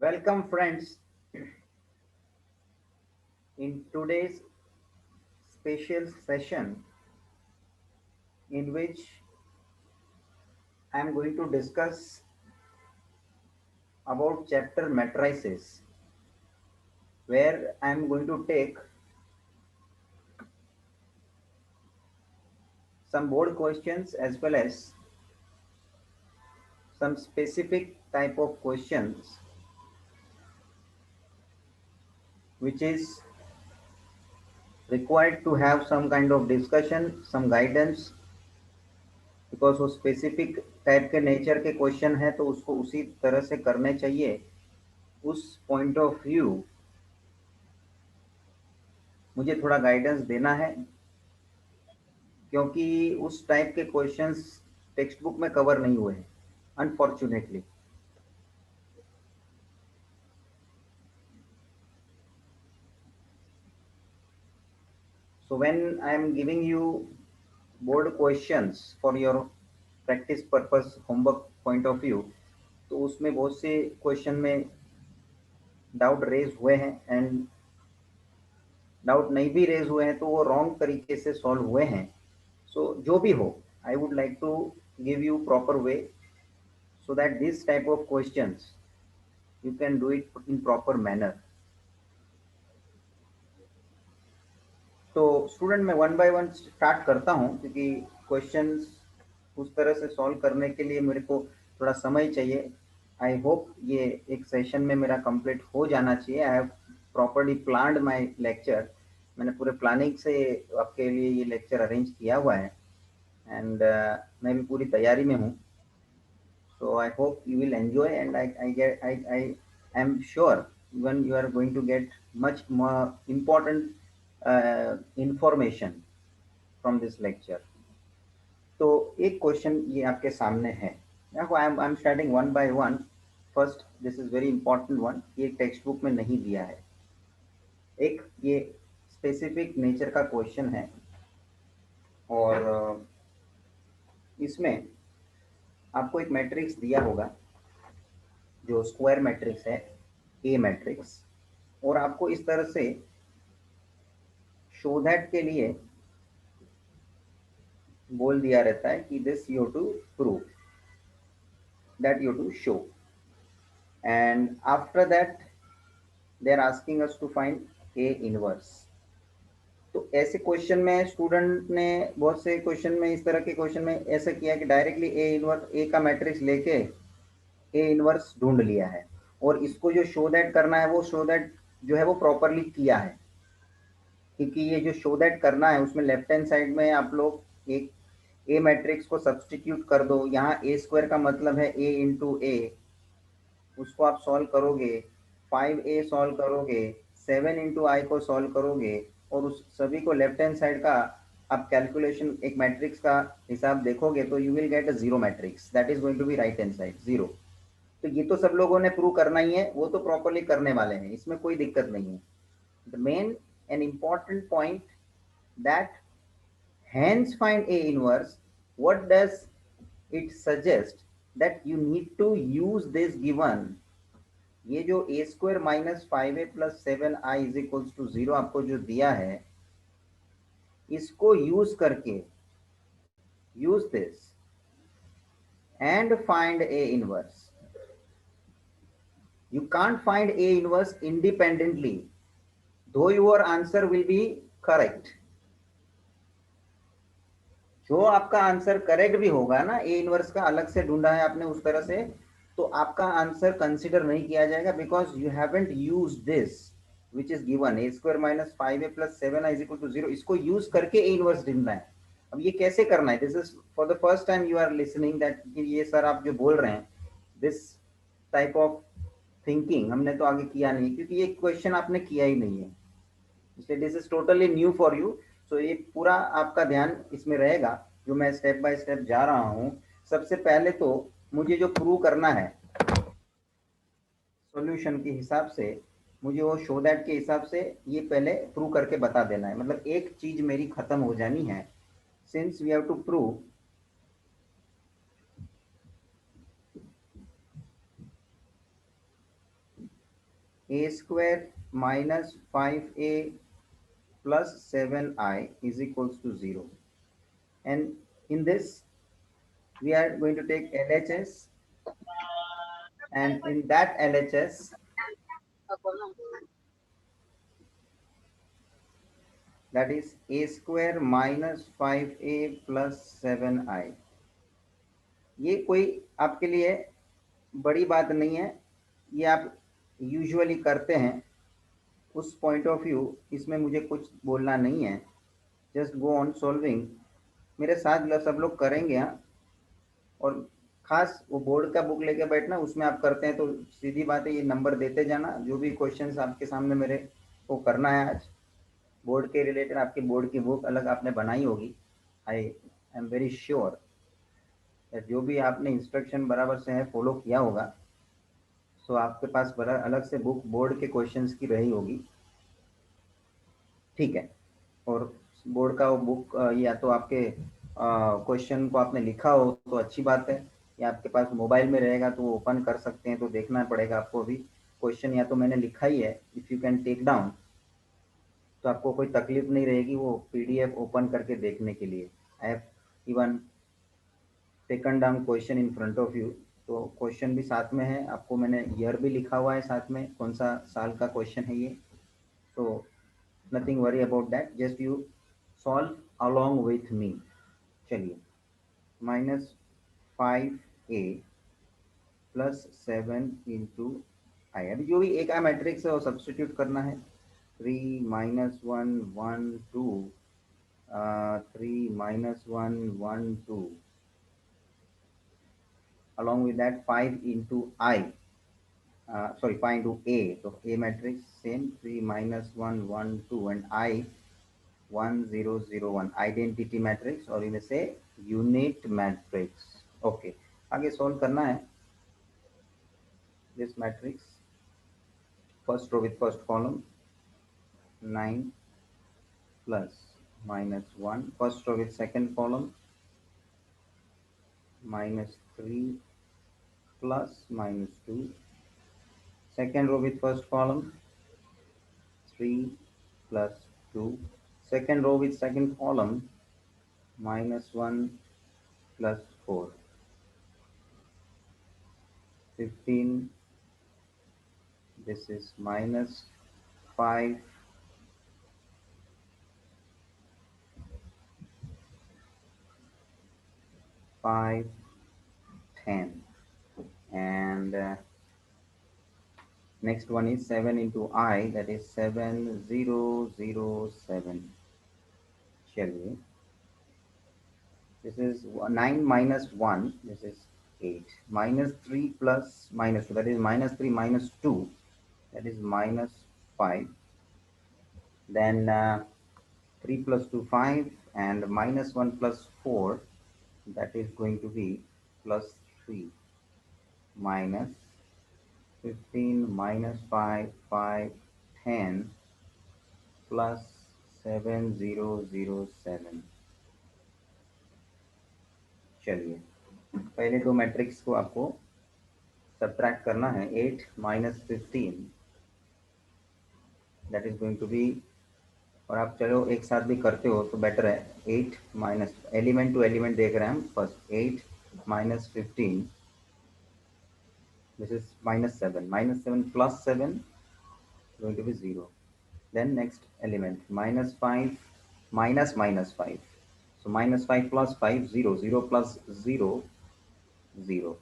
Welcome, friends, in today's special session in which I am going to discuss about chapter matrices, where I am going to take some board questions as well as some specific type of questions which is required to have some kind of discussion, some guidance, because वो specific type के nature के question है तो उसको उसी तरह से करने चाहिए। उस पॉइंट ऑफ व्यू मुझे थोड़ा गाइडेंस देना है क्योंकि उस टाइप के क्वेश्चंस टेक्स्ट बुक में कवर नहीं हुए हैं unfortunately. So when I am giving you board questions for your practice purpose homework point of view, तो उसमें बहुत से क्वेश्चन में डाउट रेज हुए हैं एंड डाउट नहीं भी रेज हुए हैं तो वो रॉन्ग तरीके से सॉल्व हुए हैं। सो जो भी हो, I would like to give you proper way so that this type of questions you can do it in proper manner। तो स्टूडेंट मैं वन बाय वन स्टार्ट करता हूं क्योंकि क्वेश्चंस उस तरह से सॉल्व करने के लिए मेरे को थोड़ा समय चाहिए। आई होप ये एक सेशन में मेरा कंप्लीट हो जाना चाहिए। I have properly planned my lecture. मैंने पूरे प्लानिंग से आपके लिए ये लेक्चर अरेंज किया हुआ है एंड मैं भी पूरी तैयारी में हूँ। So I hope you will enjoy, and I am sure when you are going to get much more important information from this lecture। तो एक क्वेश्चन ये आपके सामने है। देखो I am starting one by one. First this is very important one, ये text book में नहीं दिया है। एक ये स्पेसिफिक नेचर का क्वेश्चन है और इसमें आपको एक मैट्रिक्स दिया होगा जो स्क्वायर मैट्रिक्स है, ए मैट्रिक्स, और आपको इस तरह से शो दैट के लिए बोल दिया रहता है कि this you to prove, that you to show, and after that they are asking us to find a inverse. तो ऐसे क्वेश्चन में स्टूडेंट ने बहुत से क्वेश्चन में इस तरह के क्वेश्चन में ऐसा किया कि डायरेक्टली ए इनवर्स, ए का मैट्रिक्स लेके ए इनवर्स ढूंढ लिया है और इसको जो शो दैट करना है वो शो दैट जो है वो प्रॉपरली किया है। क्योंकि ये जो शो दैट करना है उसमें लेफ्ट हैंड साइड में आप लोग एक ए मैट्रिक्स को सब्सटीट्यूट कर दो। यहाँ ए स्क्वायर का मतलब है ए इंटू ए, उसको आप सॉल्व करोगे, 5a सॉल्व करोगे, 7 इंटू आई को सॉल्व करोगे और उस सभी को लेफ्ट हैंड साइड का आप कैलकुलेशन एक मैट्रिक्स का हिसाब देखोगे तो you will get a zero matrix, that is going to be right hand side zero. तो ये तो सब लोगों ने प्रूव करना ही है, वो तो प्रॉपरली करने वाले हैं, इसमें कोई दिक्कत नहीं है। The main and important point that hence find A inverse, what does it suggest? That you need to use this given, ये जो a square minus 5a plus 7i is equals to 0 आपको जो दिया है, इसको यूज करके use this and find A inverse। You can't find A inverse independently, though your answer will be correct। जो आपका आंसर करेक्ट भी होगा ना, ए इनवर्स का अलग से ढूंढा है आपने उस तरह से, तो आपका आंसर कंसीडर नहीं किया जाएगा because you haven't use this which is given a square minus 5a plus 7i is equal to 0। इसको यूज करके ए इनवर्स ढूंढना है। अब ये कैसे करना है, this is for the first time you are listening that ये सर आप जो बोल रहे हैं दिस टाइप ऑफ थिंकिंग हमने तो आगे किया नहीं क्योंकि ये क्वेश्चन आपने किया ही नहीं है, इसलिए this is totally new for you. So ये पूरा आपका ध्यान इसमें रहेगा जो मैं स्टेप बाय स्टेप जा रहा हूं। सबसे पहले तो मुझे जो प्रूव करना है सॉल्यूशन के हिसाब से, मुझे वो शो दैट के हिसाब से ये पहले प्रूव करके बता देना है, मतलब एक चीज मेरी खत्म हो जानी है। Since we have to prove a square minus 5a plus 7i is equals to 0. And in this, we are going to take LHS, and in that LHS, that is a square minus 5a plus 7i. ये कोई आपके लिए बड़ी बात नहीं है, ये आप यूजुअली करते हैं। उस पॉइंट ऑफ व्यू इसमें मुझे कुछ बोलना नहीं है, जस्ट गो ऑन सॉल्विंग। मेरे साथ सब लोग करेंगे हाँ। और खास वो बोर्ड का बुक लेके बैठना, उसमें आप करते हैं तो सीधी बात है, ये नंबर देते जाना। जो भी क्वेश्चंस आपके सामने मेरे को करना है आज बोर्ड के रिलेटेड, आपकी बोर्ड की बुक अलग आपने बनाई होगी। आई एम वेरी श्योर जो भी आपने इंस्ट्रक्शन बराबर से है फॉलो किया होगा, सो आपके पास बड़ा अलग से बुक बोर्ड के क्वेश्चंस की रही होगी, ठीक है। और बोर्ड का वो बुक या तो आपके क्वेश्चन को आपने लिखा हो तो अच्छी बात है, या आपके पास मोबाइल में रहेगा तो ओपन कर सकते हैं, तो देखना पड़ेगा आपको अभी क्वेश्चन या तो मैंने लिखा ही है। If you can take down तो आपको कोई तकलीफ नहीं रहेगी वो पीडीएफ ओपन करके देखने के लिए। I have even taken down question in front of you, तो क्वेश्चन भी साथ में है, आपको मैंने ईयर भी लिखा हुआ है साथ में, कौन सा साल का क्वेश्चन है ये। तो nothing worry about that, just you solve along with me. चलिए, माइनस 5a प्लस 7 इंटू आई। अभी जो भी एक आ मैट्रिक्स है वो सब्सटीट्यूट करना है। 3 minus 1 1 2, 3 minus 1 1 2, along with that 5 into I, sorry 5 into A, so A matrix same 3 minus 1 1 2 and I 1 0 0 1 identity matrix, और इन्हें से unit matrix। ओके, आगे सॉल्व करना है this matrix। first row with first column 9 plus minus 1, first row with second column minus 3 plus minus 2, second row with first column 3 plus 2, second row with second column minus 1 plus 4, 15, this is minus 5, 5, 10, and next one is 7 into I, that is 7 0 0 7. Chaliye, this is 9 minus 1, this is 8, minus 3 plus minus 2, that is minus 3 minus 2, that is minus 5, then 3 plus 2 5, and minus 1 plus 4, that is going to be plus 3, minus 15 minus 5 5 10 plus 7 0 0 7। चलिए, पहले दो matrix को आपको subtract करना है। 8 minus 15, that is going to B, और आप चलो एक साथ भी करते हो तो बेटर है। 8 माइनस, एलिमेंट टू एलिमेंट देख रहे हैं हम। First 8 minus 15, this is minus 7, minus 7 plus 7 going to be 0. Then next element minus 5 minus minus 5, so minus 5 plus 5 0, 0 plus 0 0.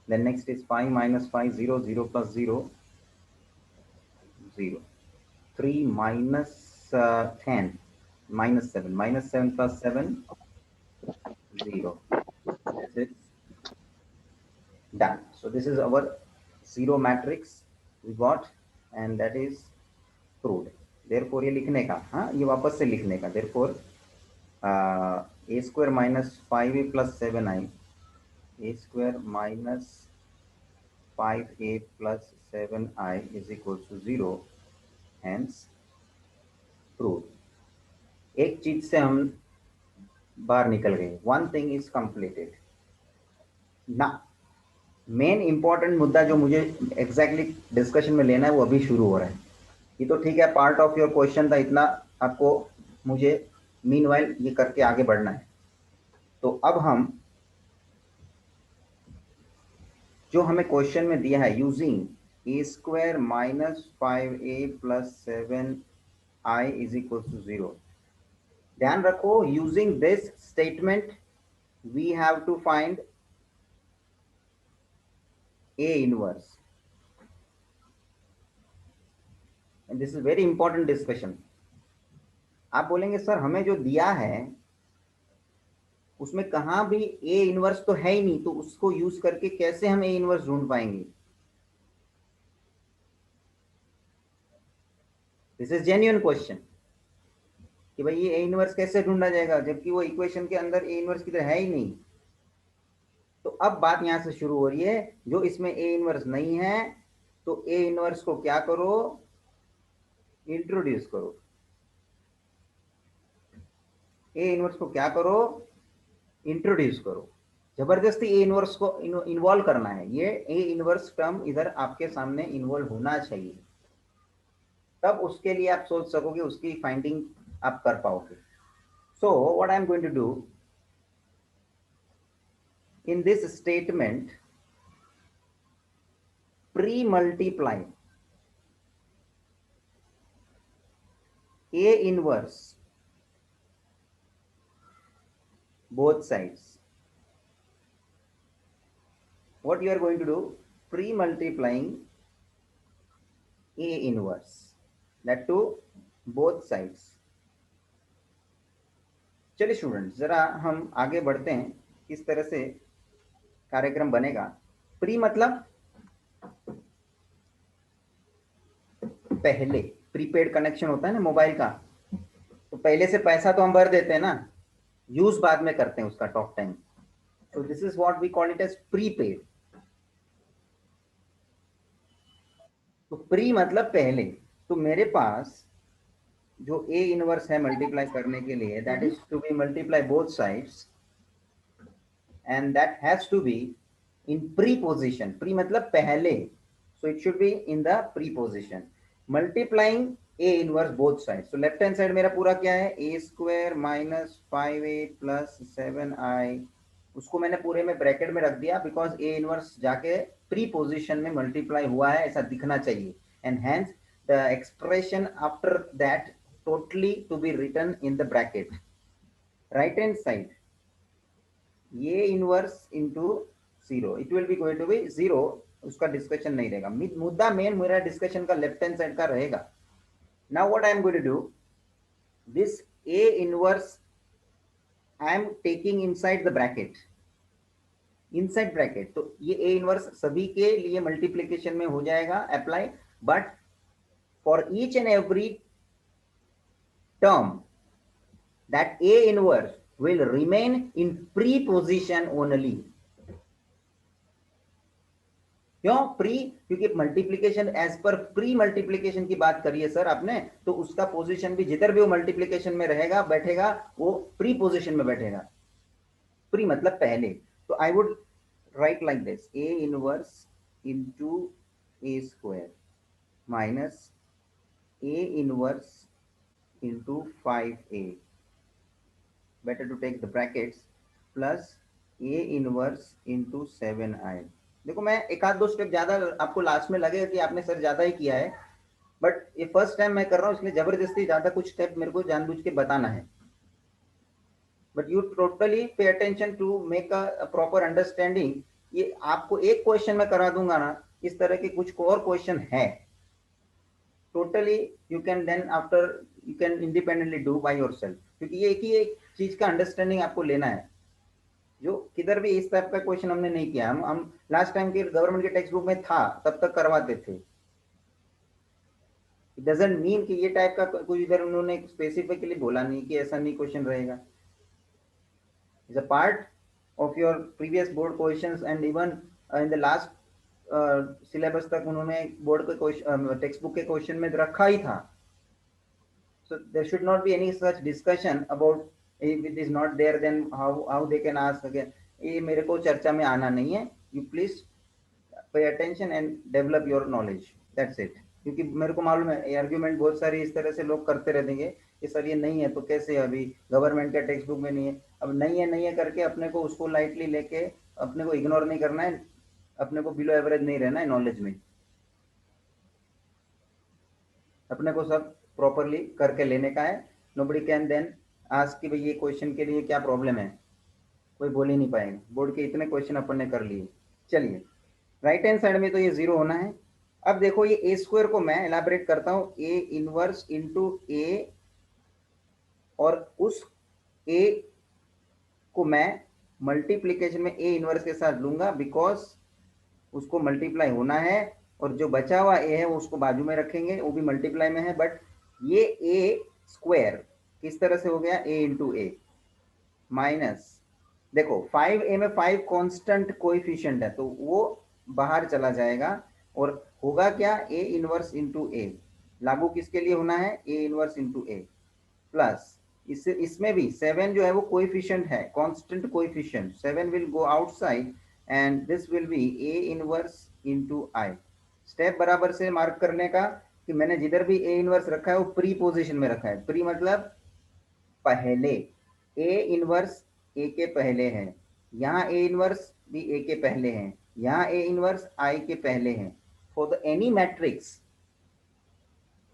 Then next is 5 minus 5 0, 0 plus 0 0. 3 minus 10 minus 7, minus 7 plus 7 0. This is done. So this is our zero matrix we got, and that is proved। therefore ये लिखने का, हाँ ये वापस से लिखने का, therefore a square minus 5a plus 7i, a square minus 5a plus 7i is equals to 0, hence proved। एक चीज से हम बाहर निकल गए, one thing is completed। now main important मुद्दा जो मुझे एग्जैक्टली डिस्कशन में लेना है वो अभी शुरू हो रहा है। ये तो ठीक है, पार्ट ऑफ योर क्वेश्चन था, इतना आपको मुझे मीनवाइल ये करके आगे बढ़ना है। तो अब हम जो हमें क्वेश्चन में दिया है, using a square minus 5a plus 7i is equal to 0, ध्यान रखो using this statement we have to find a inverse, and this is very important discussion. आप बोलेंगे सर हमें जो दिया है उसमें कहां भी ए इनवर्स तो है ही नहीं, तो उसको यूज करके कैसे हम ए इनवर्स ढूंढ पाएंगे? दिस इज जेन्युइन क्वेश्चन कि भाई ये ए इनवर्स कैसे ढूंढा जाएगा जबकि वो इक्वेशन के अंदर ए इनवर्स की तरह है ही नहीं। तो अब बात यहां से शुरू हो रही है, जो इसमें ए इनवर्स नहीं है तो ए इनवर्स को क्या करो, इंट्रोड्यूस करो। ए इनवर्स को क्या करो, इंट्रोड्यूस करो। जबरदस्ती ए इनवर्स को इन्वॉल्व करना है, ये ए इनवर्स टर्म इधर आपके सामने इन्वॉल्व होना चाहिए, तब उसके लिए आप सोच सकोगे, उसकी फाइंडिंग आप कर पाओगे। So what I am going to do in this statement, pre multiply a inverse both sides. What you are going to do, pre-multiplying A inverse, that to both sides. चलिए स्टूडेंट जरा हम आगे बढ़ते हैं, किस तरह से कार्यक्रम बनेगा। प्री मतलब पहले, प्रीपेड कनेक्शन होता है ना मोबाइल का, तो पहले से पैसा तो हम भर देते हैं ना, यूज बाद में करते हैं उसका टॉक टाइम। तो this is what we call it as prepaid. तो प्री मतलब पहले, तो मेरे पास जो ए इनवर्स है मल्टीप्लाई करने के लिए, that is to be multiply both sides and that has to be in pre position. Pre मतलब पहले, so it should be in the pre position, multiplying a inverse both sides. so left hand side मेरा पूरा क्या है, a square minus 5a plus 7i, उसको मैंने पूरे में ब्रैकेट में रख दिया बिकॉज ए इनवर्स जाके प्री पोजिशन में मल्टीप्लाई हुआ है ऐसा दिखना चाहिए, and hence the expression after that totally to be written in the bracket. Right hand side ये inverse into 0, it will be going to be 0, उसका डिस्कशन नहीं रहेगा। मुद्दा मेन मेरा डिस्कशन का लेफ्ट हैंड साइड का रहेगा। Now what I am going to do, this A inverse I am taking inside the bracket, inside bracket, तो ये ए इनवर्स सभी के लिए मल्टीप्लीकेशन में हो जाएगा apply, but for each and every term that A inverse will remain in pre-position only. क्यों pre? क्योंकि मल्टीप्लीकेशन एज पर प्री मल्टीप्लीकेशन की बात करिए सर आपने, तो उसका पोजीशन भी जिधर भी वो मल्टीप्लीकेशन में रहेगा बैठेगा वो प्री पोजीशन में बैठेगा। प्री मतलब पहले, तो I would write like this, A inverse into A square minus A inverse into 5a, better to take the brackets, plus a inverse into 7i। देखो मैं एक आध दो स्टेप ज्यादा आपको लास्ट में लगेगा कि आपने सर ज्यादा ही किया है, बट ये फर्स्ट टाइम मैं कर रहा हूँ इसलिए जबरदस्ती ज्यादा कुछ स्टेप मेरे को जानबूझ के बताना है, but you totally pay attention to make a proper understanding. ये आपको एक क्वेश्चन में करा दूंगा ना, इस तरह के कुछ और क्वेश्चन है, totally you can then after you can independently do by yourself, क्योंकि ये एक ही एक चीज का अंडरस्टैंडिंग आपको लेना है, जो किधर भी इस टाइप का क्वेश्चन हमने नहीं किया। हम लास्ट टाइम के गवर्नमेंट के टेक्स्ट बुक में था तब तक करवाते थे। इट डजंट मीन कि ये टाइप का कुछ इधर उन्होंने स्पेसिफिकली बोला नहीं कि ऐसा नहीं क्वेश्चन रहेगा। Is a part of your previous board questions and even in the last syllabus तक उन्होंने बोर्ड के क्वेश्चन टेक्स्ट बुक के क्वेश्चन में रखा ही था। So there should not be any such discussion about if it is not there then how they can ask again, ये मेरे को चर्चा में आना नहीं है। You please pay attention and develop your knowledge, that's it. क्योंकि मेरे को मालूम है आर्ग्यूमेंट बहुत सारी इस तरह से लोग करते रहेंगे कि सर ये नहीं है तो कैसे, अभी गवर्नमेंट के टेक्स्ट बुक में नहीं है, अब नहीं है करके अपने को उसको लाइटली लेके अपने को इग्नोर नहीं करना है, अपने को बिलो एवरेज नहीं रहना है नॉलेज में, अपने को सब प्रॉपरली करके लेने का है। नोबडी कैन देन आस्क कि भाई ये क्वेश्चन के लिए क्या प्रॉब्लम है, कोई बोल ही नहीं पाएगा, बोर्ड के इतने क्वेश्चन अपन ने कर लिए। चलिए, राइट हैंड साइड में तो ये जीरो होना है। अब देखो ये ए स्क्वायर को मैं एलाबरेट करता हूं, ए इनवर्स इंटू ए, और उस ए को मैं मल्टीप्लीकेशन में ए इनवर्स के साथ लूंगा, बिकॉज उसको मल्टीप्लाई होना है, और जो बचा हुआ ए है वो उसको बाजू में रखेंगे, वो भी मल्टीप्लाई में है। बट ये ए स्क्वायर किस तरह से हो गया, ए इंटू ए माइनस, देखो 5a में 5 कांस्टेंट कोएफिशिएंट है तो वो बाहर चला जाएगा, और होगा क्या, a इनवर्स इंटू ए, लागू किसके लिए होना है, a inverse into A, plus इसमें भी 7 जो है वो कोएफिशिएंट है, constant coefficient, 7 will go outside and this will be a inverse into I. Step बराबर से मार्क करने का कि मैंने जिधर भी a इनवर्स रखा है वो प्री पोजीशन में रखा है, प्री मतलब पहले, ए इनवर्स ए के पहले है, यहाँ ए इनवर्स भी ए के पहले हैं, यहाँ ए इनवर्स आई के पहले हैं। For the any matrix,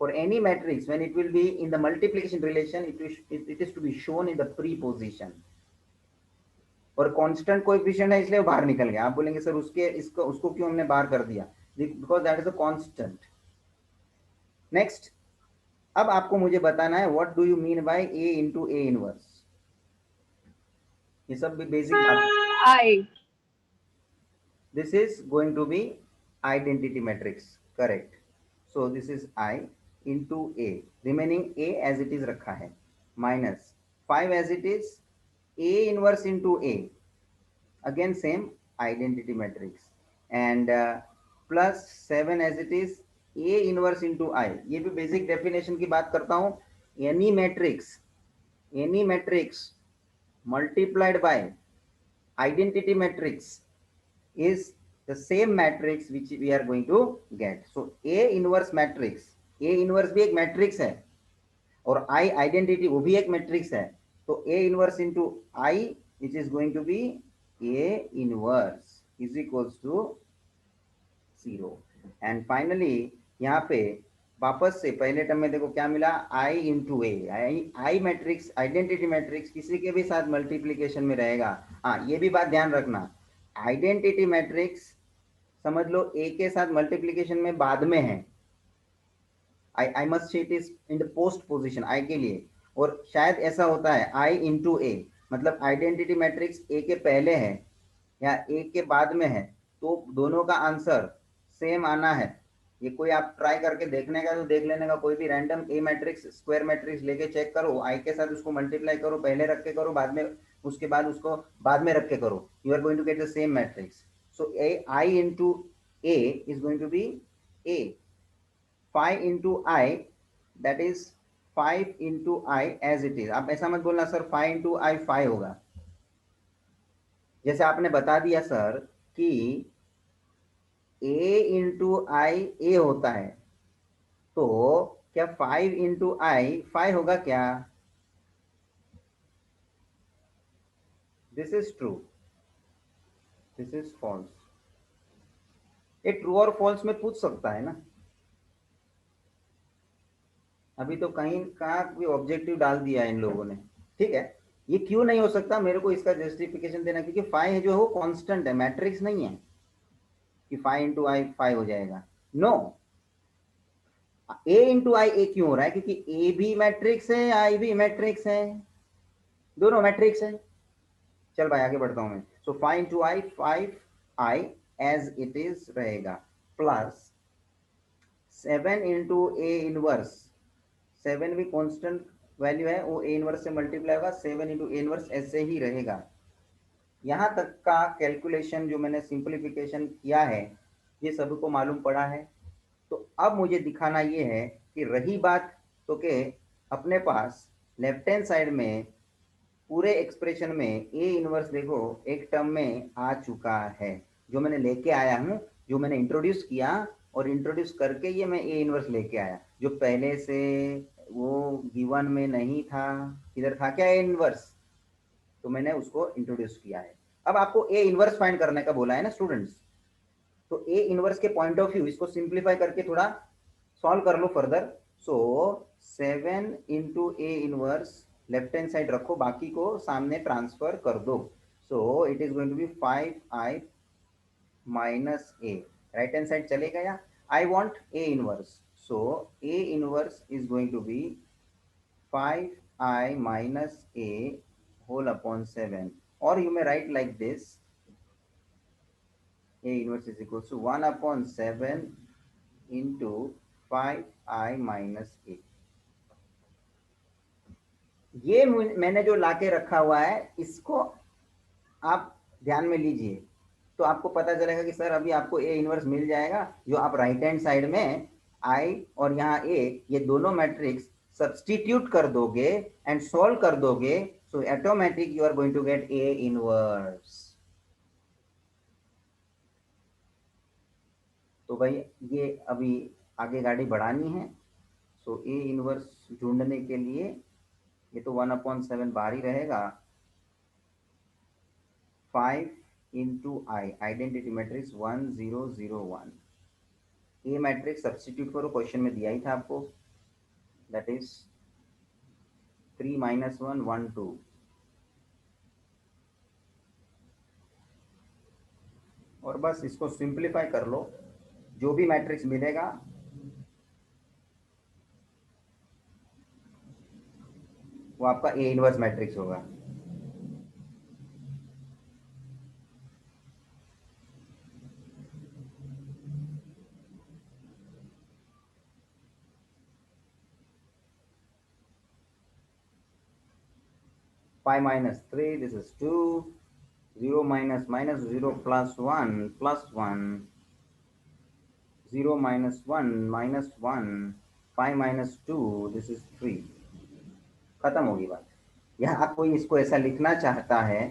for any matrix when it will be in the multiplication relation, it is to be shown in the pre-position। और कांस्टेंट कोएफिशिएंट है इसलिए वो बाहर निकल गया। आप बोलेंगे सर उसके इसको उसको क्यों हमने बाहर कर दिया, because that is a constant. Next, अब आपको मुझे बताना है what do you mean by A into A inverse. ये सब भी बेसिक बात। I. This is going to be identity matrix, correct? So this is I into A, remaining A as it is रखा है, minus 5 as it is, A inverse into A, again same identity matrix, and plus 7 as it is, A inverse into I। ये भी basic definition की बात करता हूँ, any matrix multiplied by identity matrix is the same matrix which we are going to get। So A inverse matrix, A inverse भी एक matrix है, और I identity वो भी एक मैट्रिक्स है, तो A inverse into I which is going to be A inverse is equals to 0। and finally यहाँ पे वापस से पहले टर्म में देखो क्या मिला, I into A, I matrix identity matrix किसी के भी साथ मल्टीप्लीकेशन में रहेगा। हाँ ये भी बात ध्यान रखना, आइडेंटिटी मैट्रिक्स समझ लो ए के साथ मल्टीप्लीकेशन में बाद में है, I must it is in the post position I के लिए, और शायद ऐसा होता है आई इंटू ए, मतलब आइडेंटिटी मैट्रिक्स ए के पहले है या ए के बाद में है, तो दोनों का आंसर सेम आना है। ये कोई आप ट्राई करके देखने का तो देख लेने का, कोई भी रैंडम ए मैट्रिक्स स्क्वायर मैट्रिक्स लेके चेक करो, आई के साथ उसको मल्टीप्लाई करो, पहले रख के करो, बाद में उसके बाद उसको बाद में रख के करो, you are going to get the same matrix. So a I into A is going to be a, 5 into I, that is 5 into I as it is। आप ऐसा मत बोलना सर 5 into I 5 होगा, जैसे आपने बता दिया सर कि A into I A होता है, तो क्या 5 into I 5 होगा क्या? This is true, this is false। ये ट्रू और फॉल्स में पूछ सकता है ना, अभी तो कहीं कहाँ भी ऑब्जेक्टिव डाल दिया है इन लोगों ने, ठीक है। ये क्यों नहीं हो सकता, मेरे को इसका जस्टिफिकेशन देना, क्योंकि 5 जो है वो कांस्टेंट है, मैट्रिक्स नहीं है कि 5 इंटू आई 5 हो जाएगा, नो। ए इंटू आई ए क्यों हो रहा है, क्योंकि ए भी मैट्रिक्स है आई भी मैट्रिक्स है, दोनों मैट्रिक्स है। चल भाई आगे बढ़ता हूं मैं। So 5 into I 5 I as it is रहेगा, प्लस 7 इंटू ए इनवर्स, 7 भी कांस्टेंट वैल्यू है, वो ए इनवर्स से मल्टीप्लाई होगा, 7 इंटू ए इनवर्स ऐसे ही रहेगा। यहाँ तक का कैलकुलेशन जो मैंने सिंपलीफिकेशन किया है ये सबको मालूम पड़ा है। तो अब मुझे दिखाना ये है कि रही बात तो के अपने पास लेफ्ट हैंड साइड में पूरे एक्सप्रेशन में ए इनवर्स देखो एक टर्म में आ चुका है, जो मैंने लेके आया हूँ जो मैंने इंट्रोड्यूस किया और इंट्रोड्यूस करके ये मैं ए इनवर्स लेके आया, जो पहले से वो गिवन में नहीं था। इधर था क्या ए इनवर्स, तो मैंने उसको इंट्रोड्यूस किया है। अब आपको ए इनवर्स फाइंड करने का बोला है ना स्टूडेंट्स, तो ए इनवर्स के पॉइंट ऑफ व्यू इसको सिंप्लीफाई करके थोड़ा सॉल्व कर लो फर्दर। सो 7 इंटू ए इनवर्स लेफ्ट हैंड साइड रखो, बाकी को सामने ट्रांसफर कर दो। So it is going to be 5i minus A, right hand side चले गया। I want A inverse, so A inverse is going to be 5i minus a whole upon 7, or you may write like this: a inverse is equal to 1 upon 7 into 5i minus a। ये मैंने जो लाके रखा हुआ है इसको आप ध्यान में लीजिए, तो आपको पता चलेगा कि सर अभी आपको ए इनवर्स मिल जाएगा, जो आप राइट हैंड साइड में आई और यहाँ ए ये दोनों मैट्रिक्स सब्सटीट्यूट कर दोगे एंड सॉल्व कर दोगे, so automatic you are going to get a inverse. तो भाई ये अभी आगे गाड़ी बढ़ानी है, सो ए इनवर्स ढूंढने के लिए ये तो 1/7 बाहर ही रहेगा, 5 इंटू आई आइडेंटिटी मैट्रिक्स 1 0 0 1। ए मैट्रिक्स सब्सटीट्यूट करो, क्वेश्चन में दिया ही था आपको, दैट इज 3 - 1 1 2। और बस इसको सिंप्लीफाई कर लो, जो भी मैट्रिक्स मिलेगा वो आपका ए इनवर्स मैट्रिक्स होगा। Pi minus 3, this is 2, 0 minus minus 0 plus 1 plus 1, 0 minus 1 minus 1, pi minus 2, this is 3। खत्म होगी बात। यहाँ कोई इसको ऐसा लिखना चाहता है,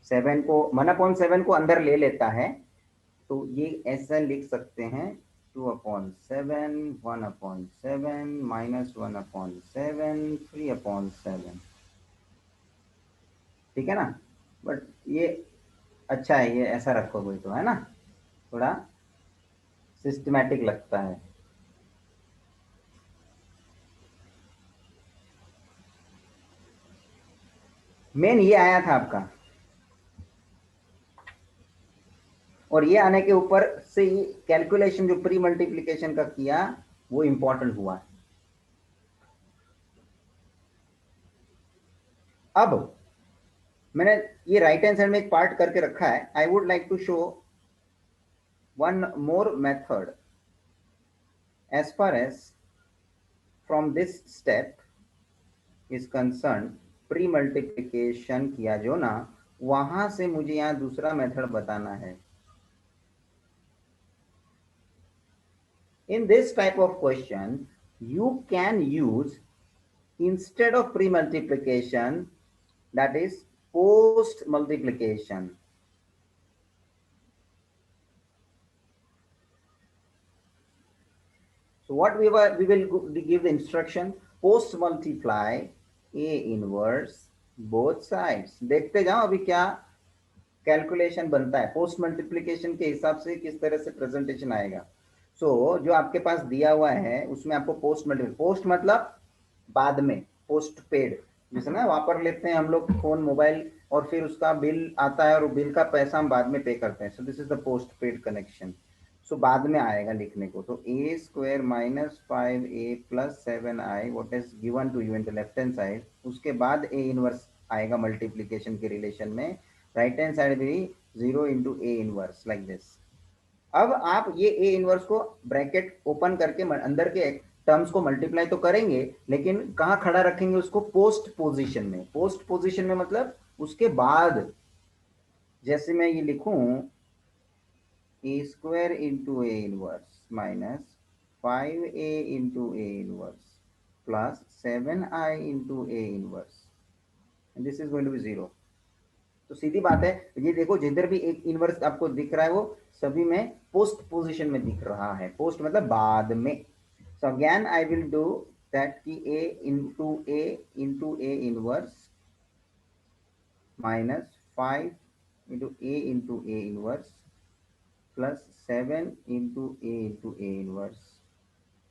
7 को 1/7 को अंदर ले लेता है, तो ये ऐसा लिख सकते हैं 2/7, 1/7, -1/7, 3/7। ठीक है ना, बट ये अच्छा है, ये ऐसा रखो कोई तो, है ना, थोड़ा सिस्टमैटिक लगता है। मेन ये आया था आपका, और ये आने के ऊपर से कैलकुलेशन जो प्री मल्टीप्लीकेशन का किया वो इंपॉर्टेंट हुआ। अब मैंने ये राइट हैंड साइड में एक पार्ट करके रखा है, I would like to show one more method as far as from this step is concern. Pre multiplication किया जो ना, वहां से मुझे यहाँ दूसरा मेथड बताना है। In this type of question, you can use, instead of pre-multiplication, that is post-multiplication. So what we will give the instruction, post-multiply A inverse both sides। देखते जाओ अभी क्या कैलकुलेशन बनता है, पोस्ट मल्टीप्लीकेशन के हिसाब से किस तरह से प्रेजेंटेशन आएगा। जो आपके पास दिया हुआ है उसमें आपको पोस्ट मतलब बाद में, पोस्ट पेड, जैसे ना वापर लेते हैं हम लोग फोन मोबाइल और फिर उसका बिल आता है और बिल का पैसा हम बाद में पे करते हैं, so this is the post paid connection. So बाद में आएगा लिखने को, तो a square -5a plus 7i what is given to you in the left hand side, उसके बाद a इनवर्स आएगा मल्टीप्लीकेशन के रिलेशन में, राइट हैंड साइड भी 0 into A inverse like this. अब आप ये ए इनवर्स को ब्रैकेट ओपन करके अंदर के टर्म्स को मल्टीप्लाई तो करेंगे, लेकिन कहाँ खड़ा रखेंगे उसको, पोस्ट पोजीशन में। पोस्ट पोजीशन में मतलब उसके बाद, जैसे मैं ये लिखूं A square into A inverse minus 5a into A inverse plus 7i into A inverse, this is going to be 0। तो सीधी बात है, ये देखो जिधर भी एक इनवर्स आपको दिख रहा है वो सभी में पोस्ट पोजीशन में दिख रहा है। पोस्ट मतलब बाद में। So again I will do that कि A inverse minus 5 into A inverse plus 7 into A inverse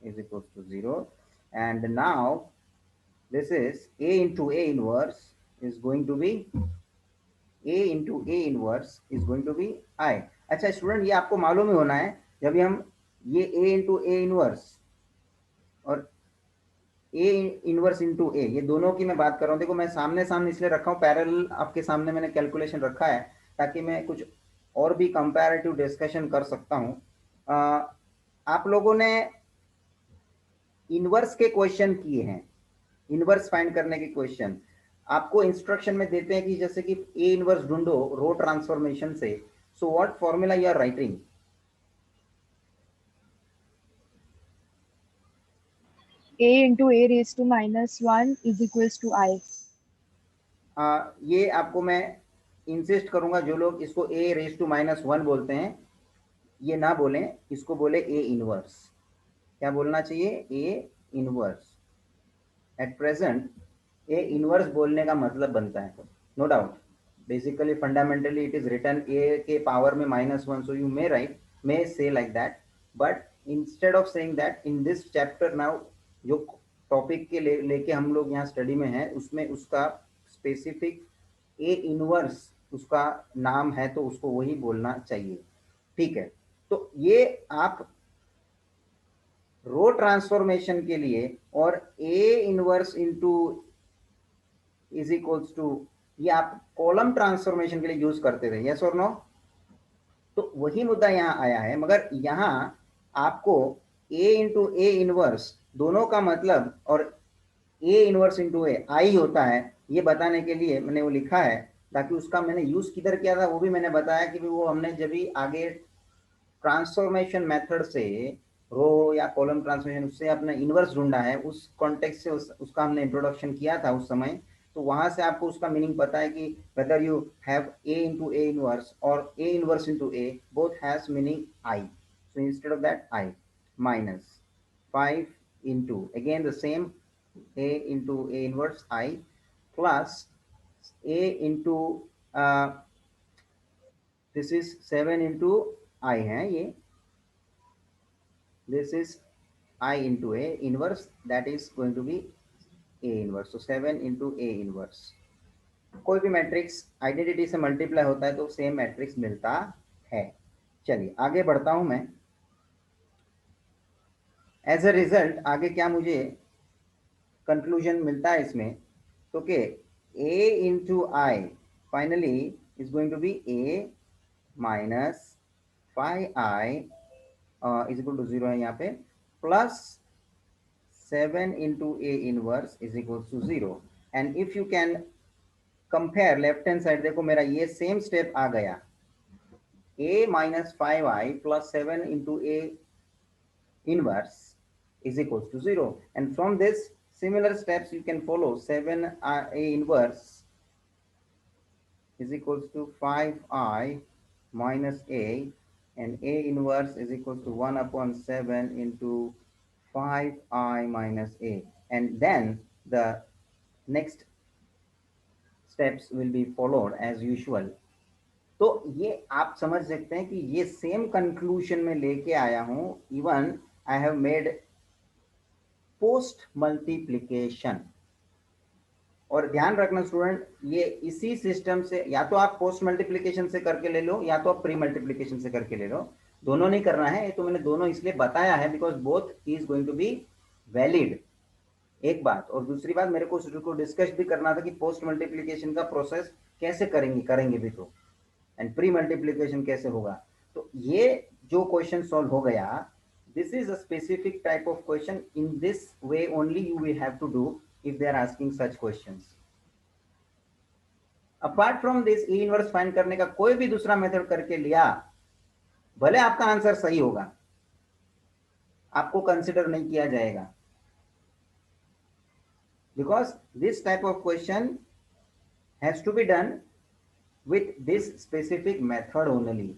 is equals to 0. And now this is A into A inverse is going to be A into A inverse is going to be I. अच्छा student, ये आपको मालूम ही होना है, जब भी हम ये A into A inverse और ए इनवर्स इंटू ए, ये दोनों की मैं बात कर रहा हूँ। देखो मैं सामने सामने इसलिए रखा हूँ, पैरेलल आपके सामने मैंने कैलकुलेशन रखा है ताकि मैं कुछ और भी कंपैरेटिव डिस्कशन कर सकता हूँ। आप लोगों ने इनवर्स के क्वेश्चन किए हैं, इनवर्स फाइंड करने के क्वेश्चन आपको इंस्ट्रक्शन में देते हैं कि जैसे कि ए इनवर्स ढूंढो रो ट्रांसफॉर्मेशन से। So what formula you are writing? A into A raised to -1 is equals to I. ये आपको मैं इंसिस्ट करूंगा, जो लोग इसको ए रेज टू -1 बोलते हैं ये ना बोलें, इसको बोले ए इनवर्स। क्या बोलना चाहिए? A inverse. At present a inverse बोलने का मतलब बनता है, no doubt basically fundamentally it is written a के पावर में -1, सो यू मे राइट, मे से like that, but instead of saying that in this chapter now जो टॉपिक के लेके हम लोग यहाँ स्टडी में हैं उसमें उसका स्पेसिफिक ए इनवर्स उसका नाम है, तो उसको वही बोलना चाहिए। ठीक है, तो ये आप रो ट्रांसफॉर्मेशन के लिए और ए inverse into is equals to ये आप कॉलम ट्रांसफॉर्मेशन के लिए यूज करते थे, यस और नो? तो वही मुद्दा यहाँ आया है, मगर यहाँ आपको ए इंटू ए इनवर्स दोनों का मतलब और ए इनवर्स इंटू ए आई होता है, ये बताने के लिए मैंने वो लिखा है, ताकि उसका मैंने यूज किधर किया था वो भी मैंने बताया कि वो हमने जब भी आगे ट्रांसफॉर्मेशन मेथड से रो या कॉलम ट्रांसफॉर्मेशन उससे अपना इनवर्स ढूंढा है, उस कॉन्टेक्स्ट से उसका हमने इंट्रोडक्शन किया था उस समय। तो वहां से आपको उसका मीनिंग पता है कि whether you have A into A inverse और ए inverse into A both has meaning I, so instead of that I -5 into again the same a into a inverse I plus a into this is 7 into I है ये, this is I into A inverse, that is going to be A inverse, so 7 into A inverse। कोई भी matrix identity से multiply होता है तो same matrix मिलता है। चलिए आगे बढ़ता हूं मैं। एज अ रिजल्ट आगे क्या मुझे कंक्लूजन मिलता है इसमें, तो के A into I finally is going to be A minus 5i is equal to 0 है यहाँ पे, plus 7 into A inverse is equals to 0। and if you can compare left hand side, देखो मेरा ये सेम स्टेप आ गया, A minus 5i plus 7 into A inverse is equals to 0, and from this similar steps you can follow, 7A inverse is equals to 5i minus A, and A inverse is equals to 1 upon 7 into 5i minus A, and then the next steps will be followed as usual। तो ये आप समझ सकते हैं कि ये same conclusion में लेके आया हूं, even I have made post multiplication. और ध्यान रखना स्टूडेंट, ये इसी सिस्टम से या तो आप पोस्ट मल्टीप्लिकेशन से करके ले लो या तो आप प्री मल्टीप्लिकेशन से करके ले लो, दोनों नहीं करना है। ये तो मैंने दोनों इसलिए बताया है because both is going to be valid, एक बात। और दूसरी बात मेरे को डिस्कस भी करना था कि पोस्ट मल्टीप्लिकेशन का प्रोसेस कैसे करेंगे भी तो, एंड प्री मल्टीप्लिकेशन कैसे होगा। तो ये जो क्वेश्चन सॉल्व हो गया, this is a specific type of question, in this way only you will have to do if they are asking such questions. Apart from this A inverse find करने का कोई भी दूसरा मेथड करके लिया, भले आपका आंसर सही होगा, आपको कंसिडर नहीं किया जाएगा, because this type of question has to be done with this specific method only.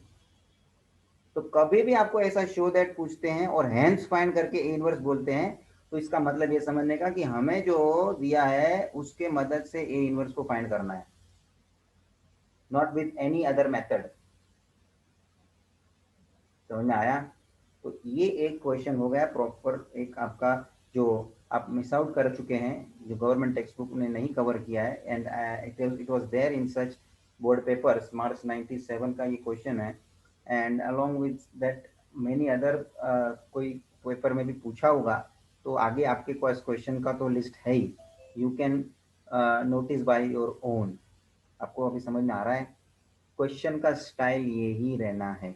तो कभी भी आपको ऐसा शो दैट पूछते हैं और हैंस फाइंड करके ए इनवर्स बोलते हैं, तो इसका मतलब ये समझने का कि हमें जो दिया है उसके मदद से ए इनवर्स को फाइंड करना है, not with any other method. समझ में आया? तो ये एक क्वेश्चन हो गया प्रॉपर, एक आपका जो आप मिस आउट कर चुके हैं, जो गवर्नमेंट टेक्स्ट बुक ने नहीं कवर किया है, and it was there in such board papers. March 97 का ये क्वेश्चन है, and along with that many other कोई पेपर में भी पूछा होगा। तो आगे आपके क्वेश्चन का तो लिस्ट है ही, you can notice by your own. आपको अभी समझ में आ रहा है? क्वेश्चन का स्टाइल यही रहना है।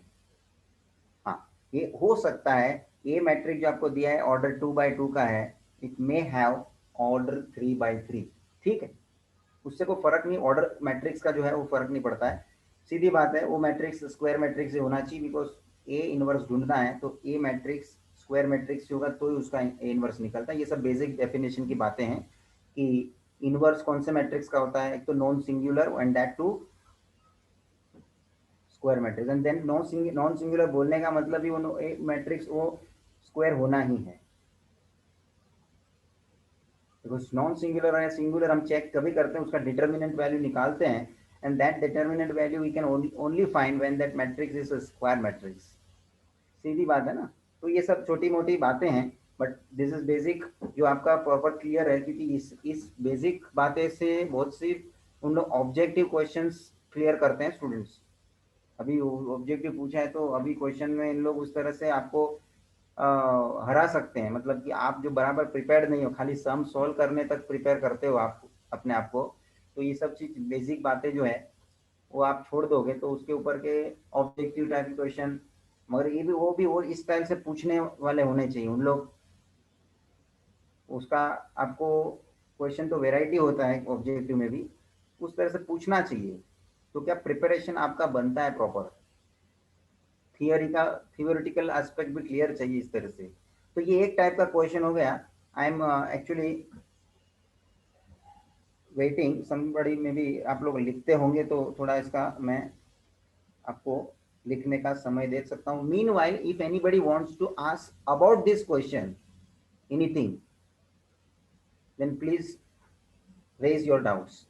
हाँ, ये हो सकता है ये मैट्रिक्स जो आपको दिया है ऑर्डर 2x2 का है, it may have order 3x3। ठीक है, उससे कोई फर्क नहीं, ऑर्डर मैट्रिक्स का जो है वो फर्क नहीं पड़ता है। सीधी बात है, वो मैट्रिक्स स्क्वायर मैट्रिक्स से होना चाहिए, बिकॉज ए इनवर्स ढूंढना है तो ए मैट्रिक्स स्क्वायर मैट्रिक्स होगा तो ही उसका ए इनवर्स निकलता है। ये सब बेसिक डेफिनेशन की बातें हैं कि इनवर्स कौन से मैट्रिक्स का होता है। एक तो non singular and that too square matrix, and then non singular बोलने का मतलब ही वो एक मैट्रिक्स वो स्क्वायर होना ही है। बिकॉज नॉन सिंगुलर या सिंगुलर हम चेक कभी करते हैं, उसका डिटर्मिनेंट वैल्यू निकालते हैं, and that determinant value we can only find when that matrix is a square matrix. सीधी बात है ना? तो ये सब छोटी मोटी बातें हैं, बट दिस इज बेसिक जो आपका प्रॉपर क्लियर है, क्योंकि इस बेसिक बातें से बहुत सी उन लोग ऑब्जेक्टिव क्वेश्चंस क्लियर करते हैं स्टूडेंट्स। अभी ऑब्जेक्टिव पूछा है तो अभी क्वेश्चन में इन लोग उस तरह से आपको हरा सकते हैं, मतलब कि आप जो बराबर प्रिपेयर्ड नहीं हो, खाली सम सॉल्व करने तक प्रिपेयर करते हो आप अपने आप को, तो ये सब चीज बेसिक बातें जो है वो आप छोड़ दोगे तो उसके ऊपर के ऑब्जेक्टिव टाइप क्वेश्चन, मगर ये भी वो इस स्टाइल से पूछने वाले होने चाहिए उन लोग। उसका आपको क्वेश्चन तो वेराइटी होता है ऑब्जेक्टिव में भी, उस तरह से पूछना चाहिए, तो क्या प्रिपरेशन आपका बनता है प्रॉपर, थियोरी का थियोरिटिकल एस्पेक्ट भी क्लियर चाहिए इस तरह से। तो ये एक टाइप का क्वेश्चन हो गया। आई एम एक्चुअली वेटिंग समबड़ी में भी आप लोग लिखते होंगे तो थोड़ा इसका मैं आपको लिखने का समय दे सकता हूँ। Meanwhile if anybody wants to ask about this question anything, then please raise your doubts.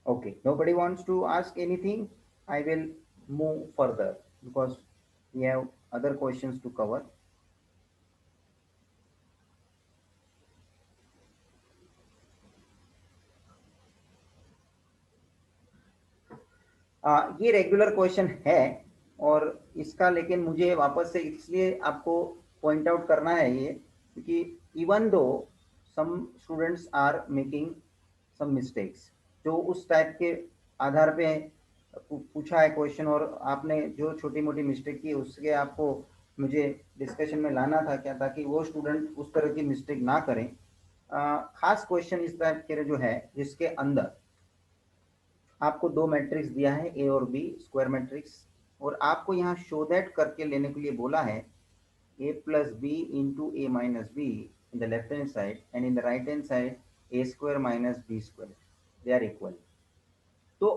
Okay, nobody wants to ask anything. I will move further because we have other questions to cover. ये regular question है और इसका लेकिन मुझे वापस से इसलिए आपको पॉइंट आउट करना है ये, क्योंकि even though some students are making some mistakes, जो उस टाइप के आधार पे पूछा है क्वेश्चन, और आपने जो छोटी मोटी मिस्टेक की उसके आपको मुझे डिस्कशन में लाना था क्या, ताकि वो स्टूडेंट उस तरह की मिस्टेक ना करें। खास क्वेश्चन इस टाइप के जो है जिसके अंदर आपको दो मैट्रिक्स दिया है ए और बी स्क्वायर मैट्रिक्स, और आपको यहाँ शो दैट करके लेने के लिए बोला है a plus b into a minus b in the left hand side and in the right hand side a square minus b square, they are equal। तो